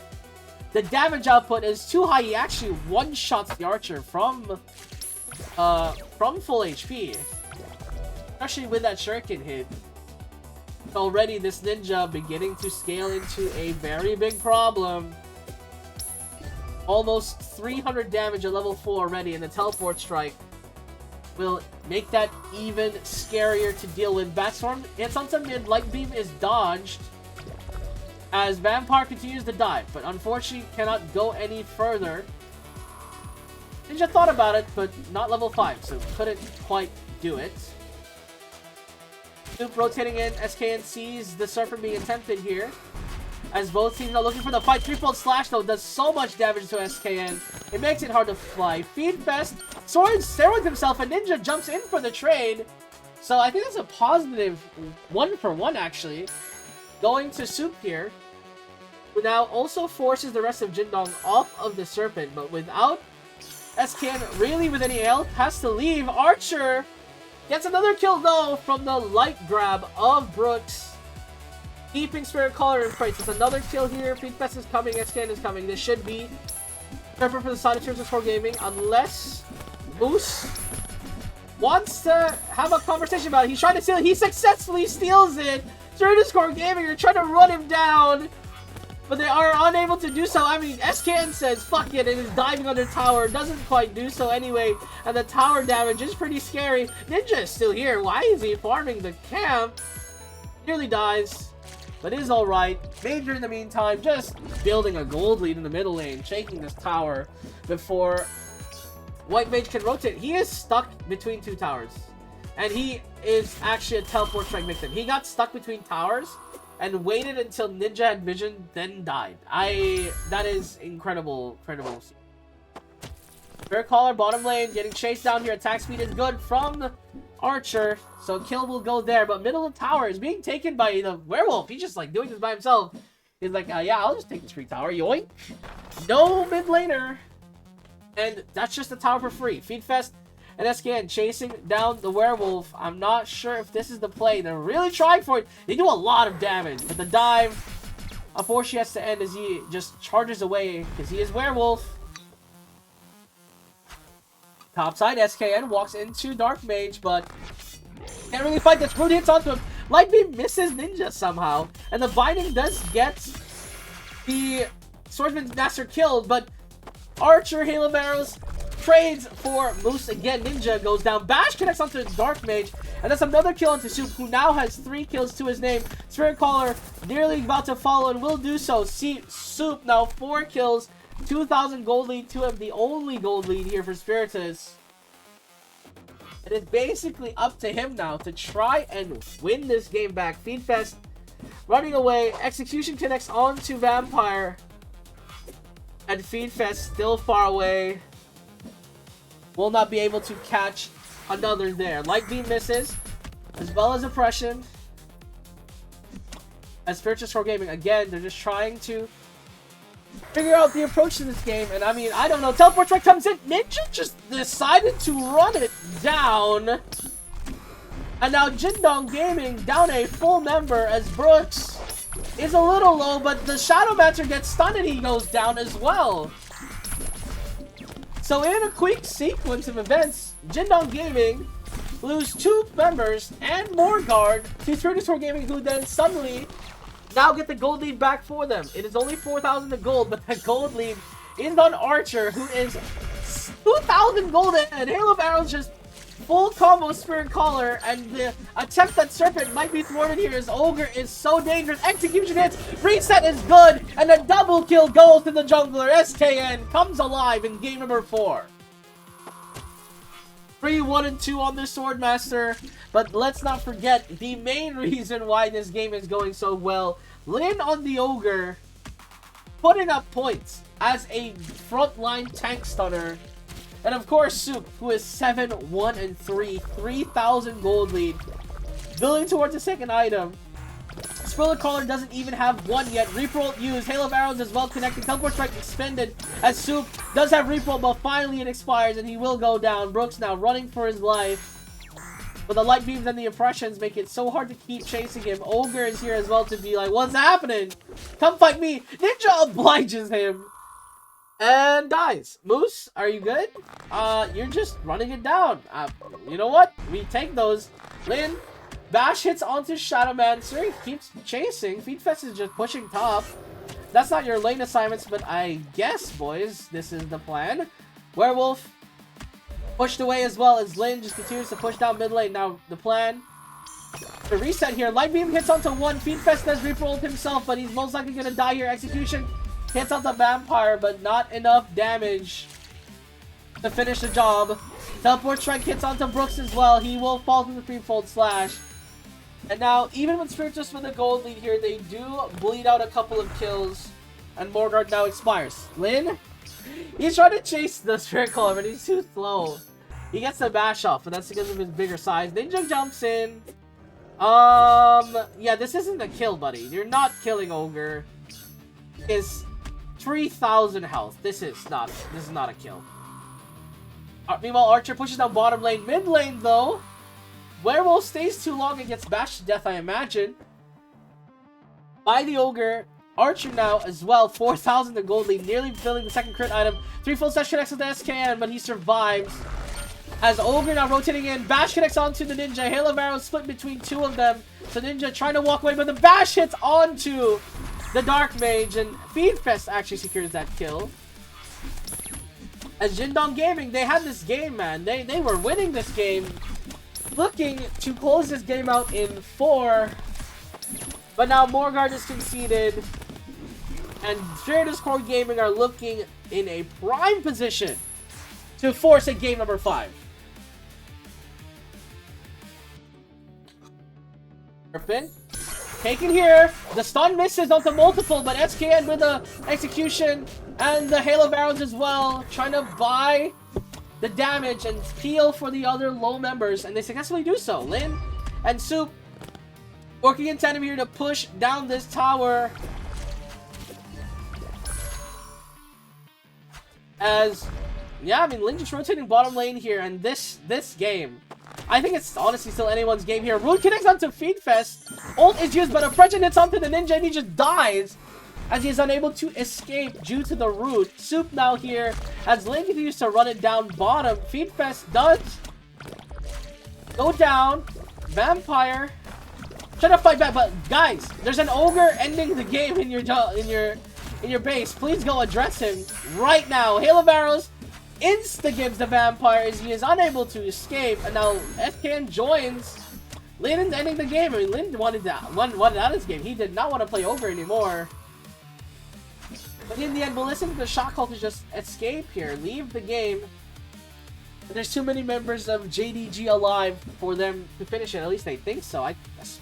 The damage output is too high. He actually one-shots the Archer from full HP. Especially with that shuriken hit. Already this Ninja beginning to scale into a very big problem. Almost 300 damage at level 4 already, and the teleport strike will make that even scarier to deal with. Batstorm hits onto mid, Light Beam is dodged as Vampire continues to dive, but unfortunately cannot go any further. Ninja thought about it, but not level 5, so couldn't quite do it. Soup rotating in, SKN sees the Serpent being attempted here, as both teams are looking for the fight. Threefold slash though does so much damage to SKN, it makes it hard to fly. Feed Fest, steroids himself, and Ninja jumps in for the trade, so I think that's a positive 1-for-1 actually, going to Soup here, who now also forces the rest of Jindong off of the Serpent, but without SKN really with any health, has to leave. Archer gets another kill though from the light grab of Brooks, keeping Spirit Caller in place. It's another kill here. Feedfest is coming, SKN is coming. This should be perfect for the side of Spiritus Core Gaming, unless Moose wants to have a conversation about it. He's trying to steal it. He successfully steals it. Spiritus Core Gaming are trying to run him down, but they are unable to do so. I mean, SKN says, fuck it, and is diving under tower. Doesn't quite do so anyway, and the tower damage is pretty scary. Ninja is still here. Why is he farming the camp? Nearly dies, but is alright. Major in the meantime, just building a gold lead in the middle lane, shaking this tower before White Mage can rotate. He is stuck between two towers, and he is actually a teleport strike victim. He got stuck between towers and waited until Ninja had vision, then died. That is incredible. Spirit Caller bottom lane getting chased down here. Attack speed is good from Archer, so kill will go there. But middle of tower is being taken by the Werewolf. He's just like doing this by himself. He's like, yeah, I'll just take this free tower. Yoink. No mid laner, and that's just a tower for free. Feedfest and SKN chasing down the Werewolf. I'm not sure if this is the play. They're really trying for it. They do a lot of damage, but the dive, unfortunately, has to end as he just charges away because he is Werewolf. Topside, SKN walks into Dark Mage, but can't really fight. This Root hits onto him. Light Beam misses Ninja somehow, and the Binding does get the Swordsman's Master killed, but Archer, Halo Barrows, trades for Moose again. Ninja goes down. Bash connects onto Dark Mage, and that's another kill onto Soup, who now has 3 kills to his name. Spirit Caller nearly about to follow and will do so. See Soup now 4 kills, 2,000 gold lead to him, the only gold lead here for Spiritus. It is basically up to him now to try and win this game back. Feedfest running away. Execution connects onto Vampire, and Feedfest still far away. Will not be able to catch another there. Light Beam misses, as well as Oppression. As Spiritus Core Gaming, again, they're just trying to figure out the approach to this game. And I mean, I don't know. Teleport Strike comes in. Ninja just decided to run it down. And now Jindong Gaming down a full member as Brooks is a little low, but the Shadowmancer gets stunned and he goes down as well. So in a quick sequence of events, Jindong Gaming lose 2 members and more guard to Spiritus Core Gaming, who then suddenly now get the gold lead back for them. It is only 4,000 to gold, but the gold lead is on Archer, who is 2,000 gold, and Halo of Arrows just full combo Spirit Caller, and the attempt at Serpent might be thwarted here as Ogre is so dangerous. Execution hits, reset is good, and a double kill goes to the jungler. SKN comes alive in game number 4. 3, 1, and 2 on the Swordmaster, but let's not forget the main reason why this game is going so well. Lin on the Ogre, putting up points as a frontline tank stunner. And of course, Soup, who is 7, 1, and 3, 3,000 gold lead. Building towards the second item. Spirit Caller doesn't even have one yet. Reaper ult used. Hail of Arrows is well connected. Teleport Strike expended as Soup does have Reaper ult, but finally it expires and he will go down. Brooks now running for his life. But the light beams and the impressions make it so hard to keep chasing him. Ogre is here as well to be like, what's happening? Come fight me. Ninja obliges him. And dies. Moose, are you good? You're just running it down. You know what? We take those. Lin, Bash hits onto Shadowmancer. He keeps chasing. Feedfest is just pushing top. That's not your lane assignments, but I guess, boys, this is the plan. Werewolf pushed away as well as Lin just continues to push down mid lane. Now, the plan to reset here. Light Beam hits onto one. Feedfest does Reaper ult himself, but he's most likely going to die here. Execution hits on the Vampire, but not enough damage to finish the job. Teleport Strike hits onto Brooks as well. He will fall to the threefold slash. And now, even with Spiritus with a gold lead here, they do bleed out a couple of kills. And Morgard now expires. Lin, he's trying to chase the Spirit Caller, but he's too slow. He gets the bash off, but that's because of his bigger size. Ninja jumps in. Yeah, this isn't a kill, buddy. You're not killing Ogre. Is 3,000 health. This is not a kill. Meanwhile, Archer pushes down bottom lane. Mid lane, though, Werewolf stays too long and gets bashed to death, I imagine, by the Ogre. Archer now as well, 4,000 to gold lead, nearly filling the second crit item. 3 full slash connects with the SKN, but he survives. As Ogre now rotating in, Bash connects onto the Ninja. Hail of Arrows split between 2 of them. So Ninja trying to walk away, but the Bash hits onto the Dark Mage, and Feedfest actually secures that kill. As Jindong Gaming, they had this game, man. They were winning this game. Looking to close this game out in 4. But now Morgard is conceded. And Spiritus Core Gaming are looking in a prime position to force a game number 5. Serpent taken here. The stun misses onto multiple, but SKN with the execution and the Hail of Arrows as well, trying to buy the damage and peel for the other low members, and they successfully do so. Lin and Soup working in tandem here to push down this tower. As, yeah, I mean, Lin just rotating bottom lane here, and this game, I think it's honestly still anyone's game here. Rune connects onto Feedfest. Ult is used, but Oppression hits onto the Ninja, and he just dies as he is unable to escape due to the root. Soup now here as Lin continues to run it down bottom. Feedfest does go down. Vampire trying to fight back, but guys, there's an Ogre ending the game in your base. Please go address him right now. Hail of Arrows insta-gives the Vampire as he is unable to escape, and now FKN joins. Lin is ending the game. I mean, Lin wanted out of this game. He did not want to play Ogre anymore. But in the end, we'll listen to the Shock Culters just escape here, leave the game. There's too many members of JDG alive for them to finish it. At least they think so. I'm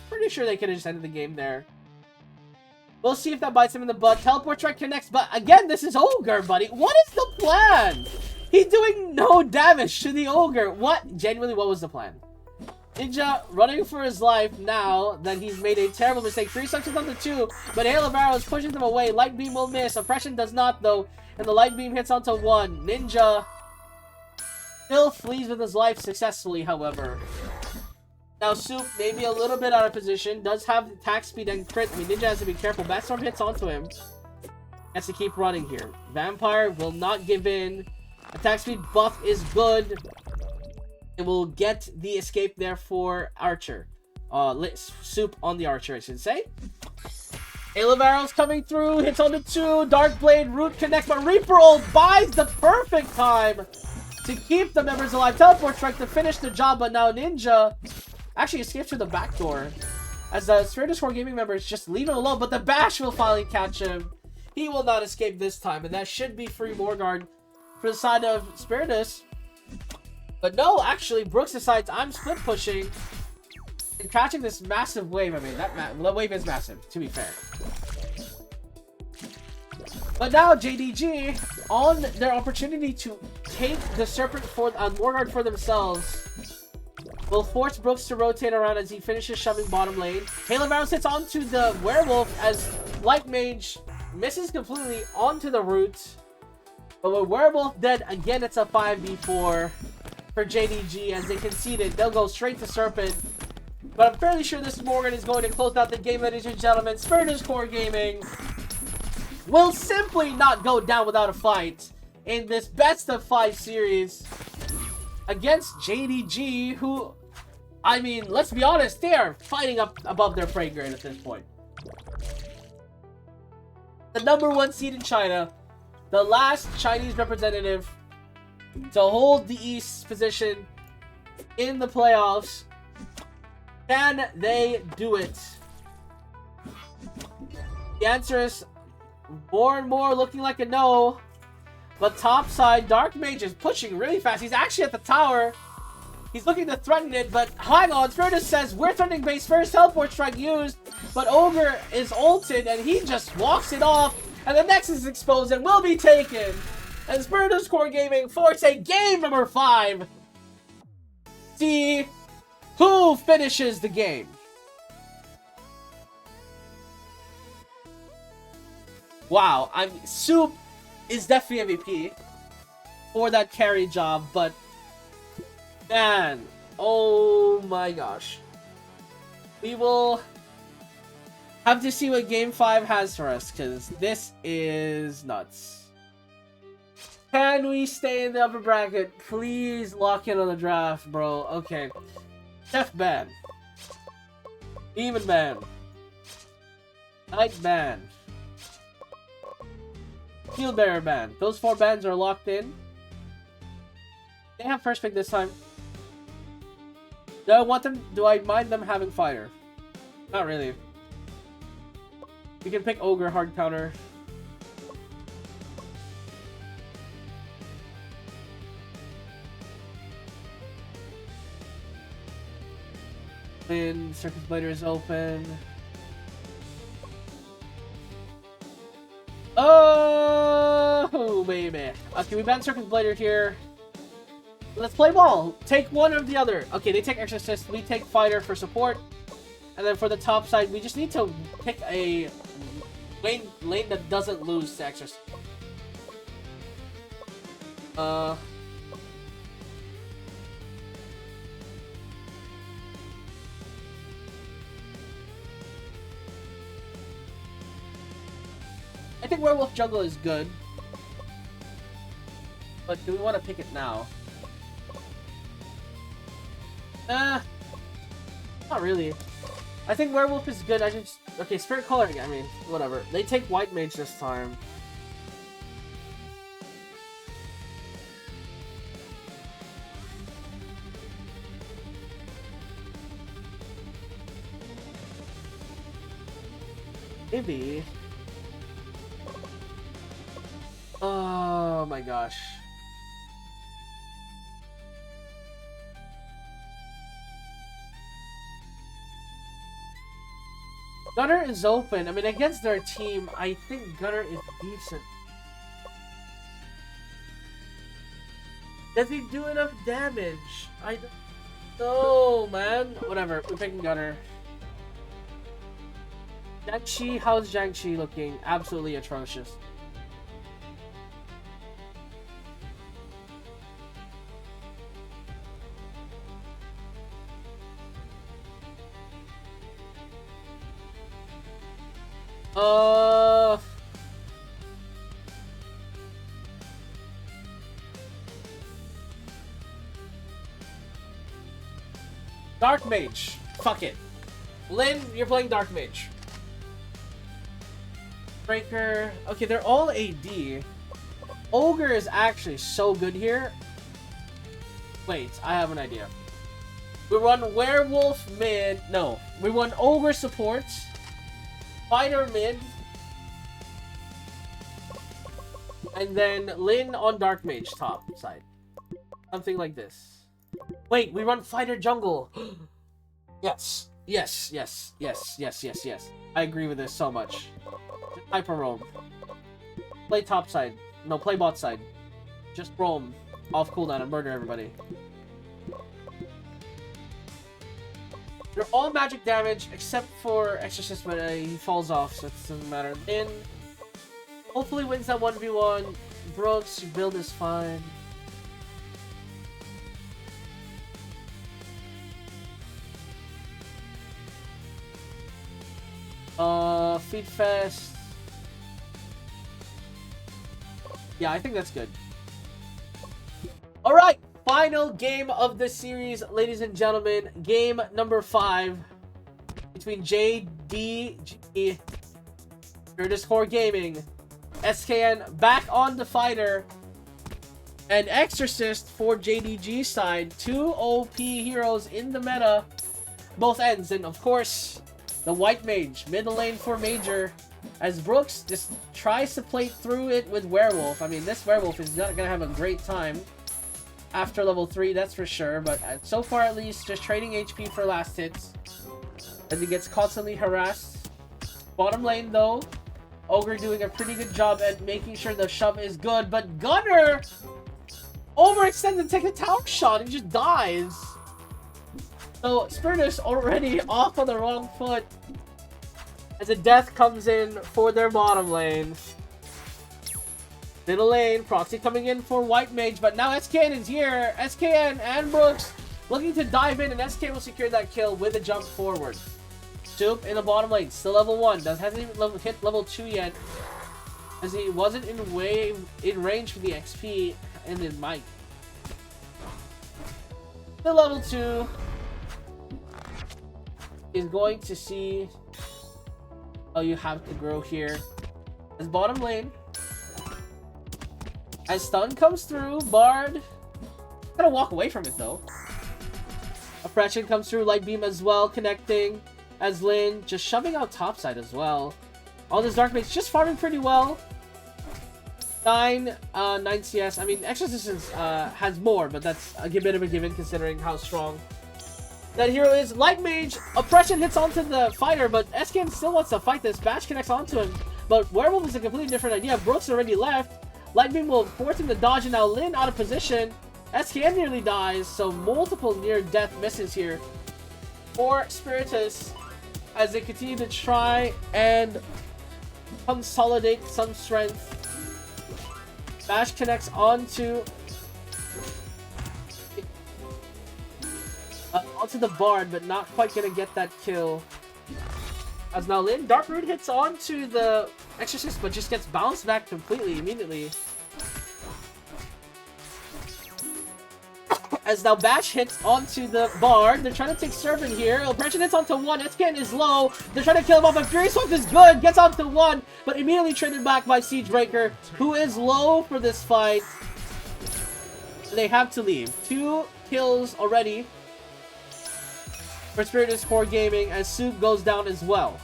pretty sure they could have just ended the game there. We'll see if that bites him in the butt. Teleport Strike connects, but again, this is Ogre, buddy. What is the plan? He's doing no damage to the Ogre. What? Genuinely, what was the plan? Ninja running for his life now that he's made a terrible mistake. 3 suctions on the 2, but Hail of Arrows pushes them away. Light Beam will miss. Oppression does not, though, and the Light Beam hits onto 1. Ninja still flees with his life successfully, however. Now, Soup may be a little bit out of position. Does have attack speed and crit. I mean, Ninja has to be careful. Batstorm hits onto him. Has to keep running here. Vampire will not give in. Attack speed buff is good. It will get the escape there for Archer. Soup on the Archer, I should say. Hail of Arrows coming through. Hits on the 2. Dark Blade. Root connects. But Reaper ult buys the perfect time to keep the members alive. Teleport Strike to finish the job. But now Ninja actually escapes through the back door. As the Spiritus Core Gaming members just leave him alone. But the Bash will finally catch him. He will not escape this time. And that should be free Morgard for the side of Spiritus. But no, actually, Brooks decides I'm split pushing and catching this massive wave. I mean, that wave is massive, to be fair. But now JDG, on their opportunity to take the Serpent for Morgard for themselves, will force Brooks to rotate around as he finishes shoving bottom lane. Hail of Arrows hits onto the Werewolf as Light Mage misses completely onto the Root. But with Werewolf dead, again it's a 5v4 for JDG as they conceded. They'll go straight to Serpent. But I'm fairly sure this Morgan is going to close out the game, ladies and gentlemen. Spiritus Core Gaming will simply not go down without a fight in this best of 5 series against JDG, who, I mean, let's be honest, they are fighting up above their pay grade at this point. The #1 seed in China, the last Chinese representative to hold the East position in the playoffs. Can they do it? The answer is more and more looking like a no. But top side, Dark Mage is pushing really fast. He's actually at the tower. He's looking to threaten it, but hang on. Spiritus says, we're threatening base first. Teleport Strike used. But Ogre is ulted, and he just walks it off. And the Nexus is exposed and will be taken. And Spiritus Core Gaming force a game number 5. See who finishes the game. Wow, Soup is definitely MVP for that carry job, but man, oh my gosh. We will have to see what Game 5 has for us, because this is nuts. Can we stay in the upper bracket? Please lock in on the draft, bro. Okay. Chef ban. Demon ban. Knight ban. Shield Bearer ban. Those 4 bans are locked in. They have first pick this time. Do I mind them having fire? Not really. We can pick Ogre hard counter. And Circus Blader is open. Oh, baby. Okay, we ban Circus Blader here. Let's play ball. Take one or the other. Okay, they take Exorcist. We take Fighter for support. And then for the top side, we just need to pick a lane that doesn't lose to Exorcist. I think Werewolf Jungle is good. But do we want to pick it now? Not really. I think Werewolf is good. Okay, Spirit Coloring, I mean, whatever. They take White Mage this time. Maybe. Oh my gosh. Gunner is open. I mean, against their team, I think Gunner is decent. Does he do enough damage? I don't know, man. Whatever, we're picking Gunner. Jiangxi, how's Jiangxi looking? Absolutely atrocious. Dark Mage. Fuck it. Lynn, you're playing Dark Mage. Breaker. Okay, they're all AD. Ogre is actually so good here. Wait, I have an idea. We run Werewolf mid. No, we run Ogre support. Fighter mid. And then Lynn on Dark Mage top side. Something like this. Wait, we run Fighter jungle. Yes. Yes, yes, yes, yes, yes, yes. I agree with this so much. Just hyper roam. Play top side. No, play bot side. Just roam off cooldown and murder everybody. They're all magic damage except for Exorcist, but he falls off, so it doesn't matter. Then hopefully wins that 1v1. Brooks, your build is fine. Feed Fest. Yeah, I think that's good. Alright, final game of the series, ladies and gentlemen. Game number 5 between JDG, Spiritus Core Gaming, SKN back on the fighter, and Exorcist for JDG side. 2 OP heroes in the meta, both ends, and of course, the White Mage, middle lane for Major, as Brooks just tries to play through it with Werewolf. I mean, this Werewolf is not going to have a great time after level 3, that's for sure. But so far, at least, just trading HP for last hits as he gets constantly harassed. Bottom lane, though, Ogre doing a pretty good job at making sure the shove is good. But Gunner overextends and takes a tower shot and just dies. So Spiritus already off on the wrong foot as a death comes in for their bottom lane. Middle lane, Proxy coming in for White Mage, but now SKN is here. SKN and Brooks looking to dive in, and SK will secure that kill with a jump forward. Soup in the bottom lane, still level 1. Hasn't even hit level 2 yet, as he wasn't in range for the XP and in might. The level 2 is going to see how you have to grow here. As bottom lane, as stun comes through, Bard gotta walk away from it though. Oppression comes through, Light Beam as well, connecting. As Lynn just shoving out topside as well. All this Dark Mage just farming pretty well. 9 CS. I mean, Exorcist has more, but that's a bit of a given considering how strong that hero is. Light Mage, Oppression hits onto the fighter, but SKN still wants to fight this. Bash connects onto him, but Werewolf is a completely different idea. Brooks already left. Light Beam will force him to dodge, and now Lynn out of position. SKN nearly dies, so multiple near-death misses here for Spiritus as they continue to try and consolidate some strength. Bash connects onto the Bard, but not quite gonna get that kill. As now Lynn, Dark Root hits onto the Exorcist, but just gets bounced back completely immediately. As now Bash hits onto the Bard. They're trying to take Servant here. Oppression hits onto 1. SKN is low. They're trying to kill him off, but Fury Swift is good. Gets onto 1, but immediately traded back by Siegebreaker, who is low for this fight. They have to leave. 2 kills already for Spiritus Core Gaming, as Soup goes down as well.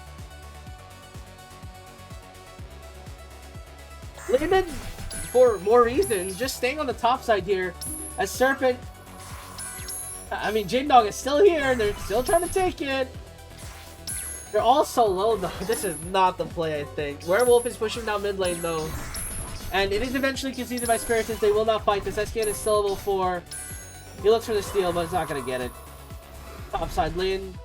Layman, for more reasons, just staying on the top side here, as Serpent, I mean, Jade Dog is still here, they're still trying to take it. They're all so low though, this is not the play, I think. Werewolf is pushing down mid lane though, and it is eventually conceded by Spiritus. They will not fight this. SKN is still level 4. He looks for the steal, but it's not going to get it. Topside lane.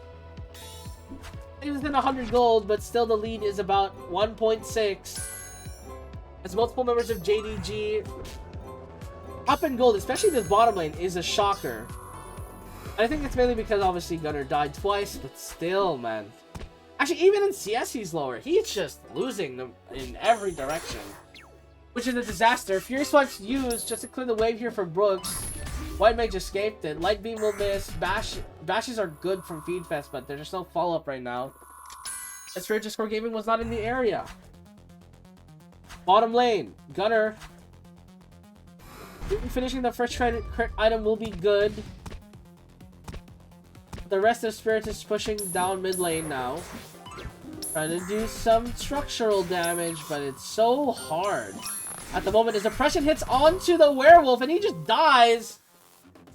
It was within 100 gold, but still the lead is about 1.6. As multiple members of JDG up in gold, especially this bottom lane, is a shocker. I think it's mainly because obviously Gunner died twice, but still, man. Actually, even in CS, he's lower. He's just losing them in every direction, which is a disaster. Fury Swipe's used just to clear the wave here for Brooks. White Mage escaped it. Light Beam will miss. Bashes are good from Feed Fest, but there's just no follow-up right now. Spiritus Core Gaming was not in the area. Bottom lane, Gunner. Finishing the first crit item will be good. The rest of Spiritus pushing down mid lane now. Trying to do some structural damage, but it's so hard. At the moment, his oppression hits onto the werewolf, and he just dies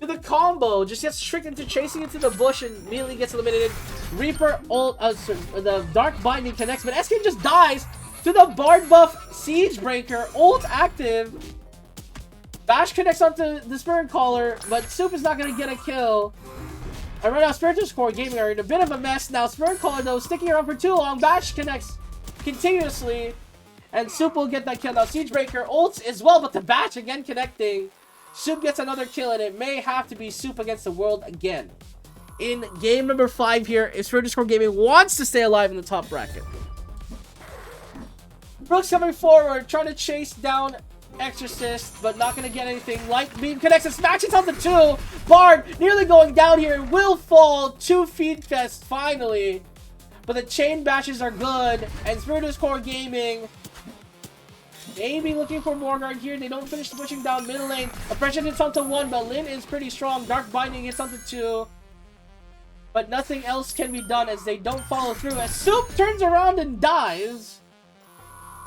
to the combo. Just gets tricked into chasing into the bush and immediately gets eliminated. Reaper ult, the Dark Binding connects, but SK just dies to the Bard buff Siegebreaker, ult active. Bash connects onto the Spirit Caller, but Soup is not going to get a kill. And right now, Spiritus Core Gaming are in a bit of a mess now. Spirit Caller, though, sticking around for too long. Bash connects continuously, and Soup will get that kill. Now, Siegebreaker ults as well, but the Bash again connecting. Soup gets another kill, and it may have to be Soup against the world again. In game number 5 here, if Spiritus Core Gaming wants to stay alive in the top bracket. Brooks coming forward, trying to chase down Exorcist, but not going to get anything. Light Beam connects and smashes on the 2. Bard nearly going down here, will fall to Feed Fest finally. But the chain bashes are good, and Spiritus Core Gaming maybe looking for Morgard here. They don't finish pushing down middle lane. Oppression hits onto 1, but Lin is pretty strong. Dark Binding hits onto 2. But nothing else can be done as they don't follow through. As Soup turns around and dies.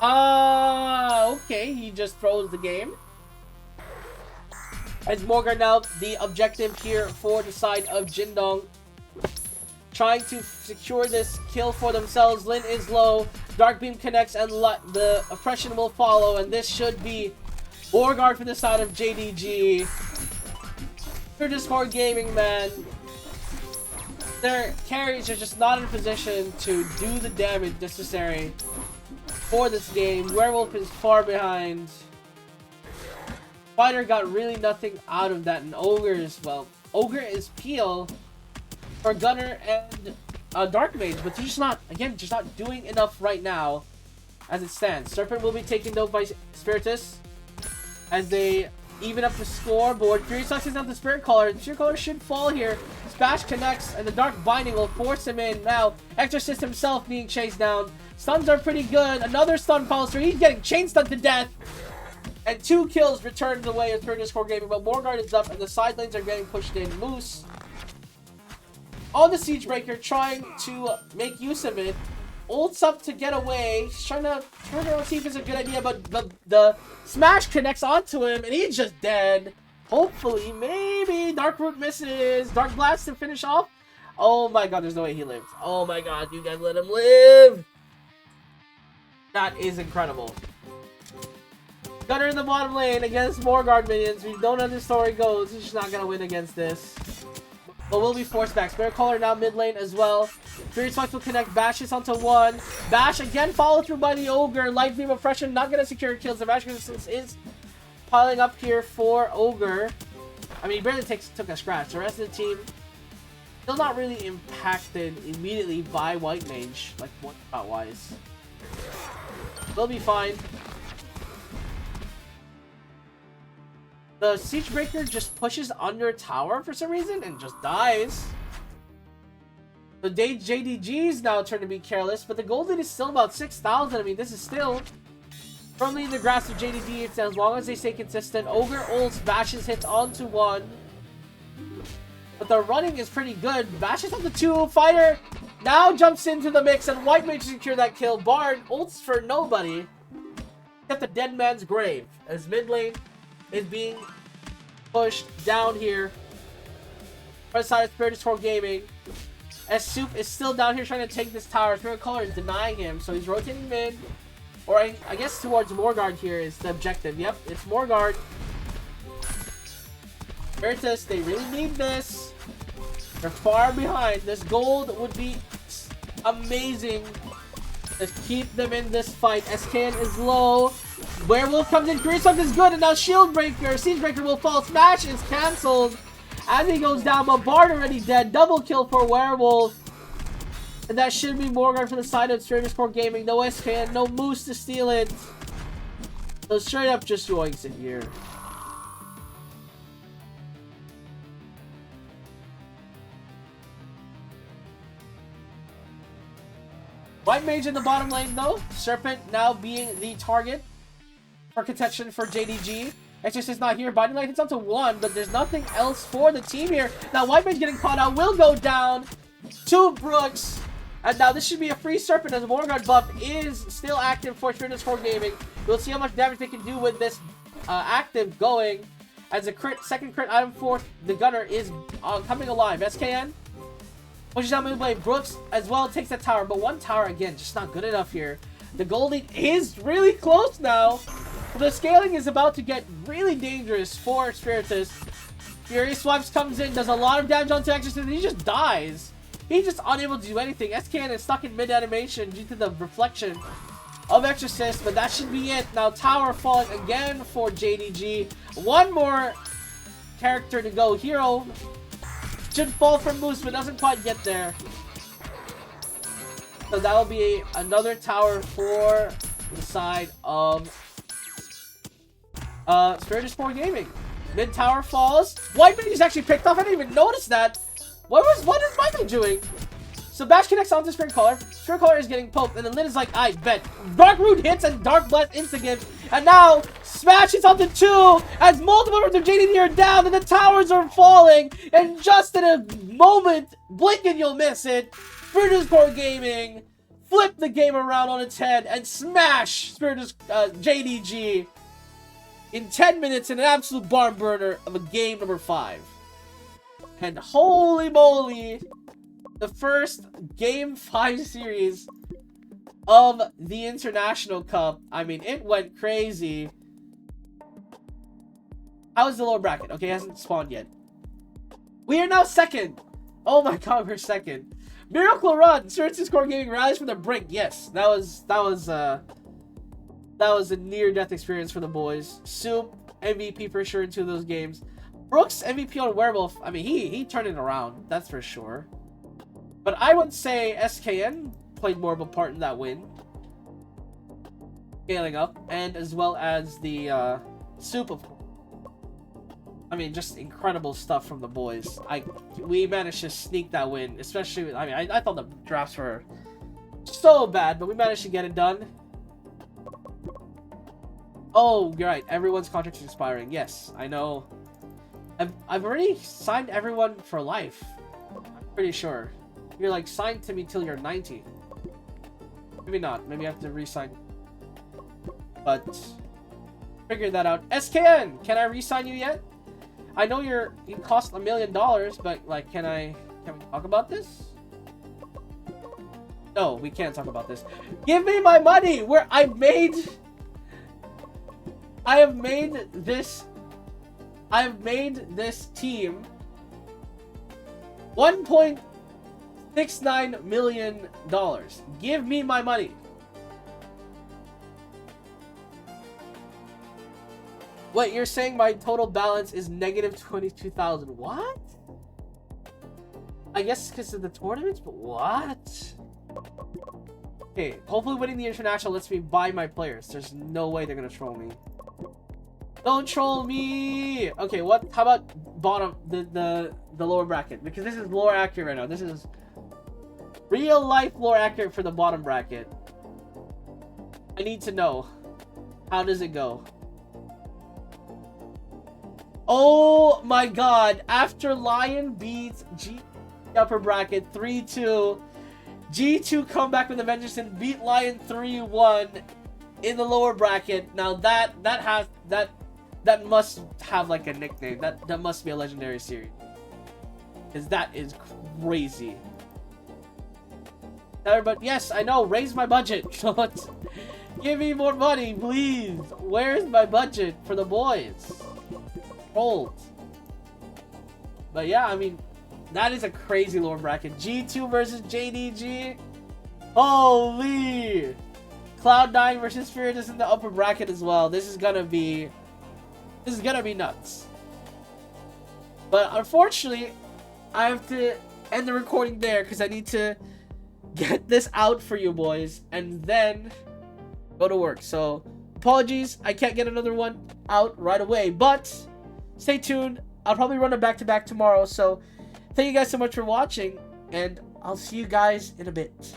Okay, he just throws the game. As Morgard now the objective here for the side of Jindong. Trying to secure this kill for themselves. Lin is low. Dark Beam connects and the oppression will follow. And this should be Morgard for the side of JDG. Spiritus Core Gaming, man. Their carries are just not in a position to do the damage necessary for this game. Werewolf is far behind. Fighter got really nothing out of that, and Ogre is, well, Ogre is Peel for Gunner and Dark Mage, but they're just not, again, just not doing enough right now as it stands. Serpent will be taken though by Spiritus as they even up the scoreboard. Fury sucks out the Spirit Caller. The Spirit Caller should fall here. Splash connects, and the Dark Binding will force him in. Now, Exorcist himself being chased down. Stuns are pretty good. Another stun follows through. He's getting chain stunned to death. And 2 kills return the way of Spiritus Core Gaming. But Morgard is up, and the side lanes are getting pushed in. Moose on the Siegebreaker, trying to make use of it. Ults up to get away. He's trying to turn around, see if it's a good idea, but the smash connects onto him, and he's just dead. Hopefully, maybe Darkroot misses. Dark Blast to finish off. Oh my god, there's no way he lives. Oh my god, you guys let him live. That is incredible. Gunner in the bottom lane against Morgard minions. We don't know how the story goes. He's just not going to win against this. But will be forced back. Spirit Caller now mid lane as well. Fury Swipe will connect. Bash hits onto 1. Bash again follow through by the Ogre. Light Beam Oppression not going to secure kills. The Bash resistance is piling up here for Ogre. I mean, he barely took a scratch. The rest of the team still not really impacted immediately by White Mage, like one shot wise. They'll be fine. The Siegebreaker just pushes under a tower for some reason and just dies. The JDG's now turn to be careless, but the gold lead is still about 6,000. I mean, this is still firmly in the grasp of JDG. It's as long as they stay consistent. Ogre ults, bashes hits onto 1. But the running is pretty good. Bashes on the 2. Fighter now jumps into the mix, and White Mage to secure that kill. Bard ults for nobody except the dead man's grave as mid lane is being pushed down here. Right side of Spiritus Core Gaming. As Soup is still down here trying to take this tower. Spirit Caller is denying him, so he's rotating mid. Or I guess towards Morgard here is the objective. Yep, it's Morgard. Spiritus, they really need this. They're far behind. This gold would be amazing. Let's keep them in this fight. SKN is low. Werewolf comes in. Fury Swipe is good. And now Shieldbreaker. Siegebreaker will fall. Smash is cancelled as he goes down. But Bard already dead. Double kill for Werewolf. And that should be Morgan for the side of Spiritus Core Gaming. No SKN, no Moose to steal it. So straight up just yoinks it here. White Mage in the bottom lane though. Serpent now being the target for contention for JDG. Exorcist is not here. Binding Light hits up to 1, but there's nothing else for the team here. Now White Mage getting caught out will go down to Brooks. And now this should be a free Serpent as the Morguard buff is still active for Spiritus Core Gaming. We'll see how much damage they can do with this active going. As a crit, second crit item for the Gunner is coming alive. SKN pushes down Moonblade. Brooks as well takes that tower, but one tower again, just not good enough here. The Goldie is really close now. The scaling is about to get really dangerous for Spiritus. Fury Swipes comes in, does a lot of damage onto Exorcist, and he just dies. He's just unable to do anything. SKN is stuck in mid-animation due to the reflection of Exorcist, but that should be it. Now tower falling again for JDG. One more character to go. Hero should fall from Moose, but doesn't quite get there. So that will be another tower for the side of Spiritus Core Gaming. Mid tower falls. White Mage is actually picked off. I didn't even notice that. What is Michael doing? So Bash connects onto Spirit Caller. Spirit Caller is getting poked, and then Lin is like, I bet. Dark Root hits and Dark Blast insta-gives. And now Smash hits onto 2 as multiple members of JDD are down and the towers are falling. And just in a moment, blink and you'll miss it. Spiritus Core Gaming flip the game around on its head and smash JDG in 10 minutes in an absolute barn burner of a game number 5. And holy moly, the first Game 5 series of the International Cup. I mean, it went crazy. How is the lower bracket? Okay, it hasn't spawned yet. We are now second. Oh my god, we're second. Miracle Run. Spiritus Core Gaming rallies from the brink. Yes, that was a near-death experience for the boys. Soup, MVP for sure in 2 of those games. Brooks, MVP on Werewolf. I mean, he turned it around. That's for sure. But I would say SKN played more of a part in that win. Scaling up. And as well as the Soup, of course. I mean, just incredible stuff from the boys. We managed to sneak that win. Especially, I mean, I thought the drafts were so bad. But we managed to get it done. Oh, you're right. Everyone's contract is expiring. Yes, I know. I've already signed everyone for life. I'm pretty sure. You're like signed to me till you're 90. Maybe not. Maybe I have to re-sign. But figure that out. SKN, can I re-sign you yet? I know you cost $1 million, but like, can we talk about this? No, we can't talk about this. Give me my money. I have made this team $1.69 million. Give me my money. What, you're saying my total balance is negative 22,000? What? I guess because of the tournaments, but what? Okay, hopefully winning the international lets me buy my players. There's no way they're gonna troll me. Don't troll me! Okay, what? How about bottom, the lower bracket? Because this is lore accurate right now. This is real life lore accurate for the bottom bracket. I need to know. How does it go? Oh my god. After Lion beats G upper bracket 3-2. G2 come back with a vengeance and beat Lion 3-1 in the lower bracket. Now that must have like a nickname. That must be a legendary series. Because that is crazy. Everybody, yes, I know, raise my budget. Give me more money, please. Where's my budget for the boys? Hold. But yeah, I mean, that is a crazy lower bracket. G2 versus JDG. Holy! Cloud9 versus Spiritus in the upper bracket as well. This is gonna be nuts. But unfortunately, I have to end the recording there because I need to get this out for you boys, and then go to work. So apologies, I can't get another one out right away, but stay tuned. I'll probably run a back-to-back tomorrow. So thank you guys so much for watching, and I'll see you guys in a bit.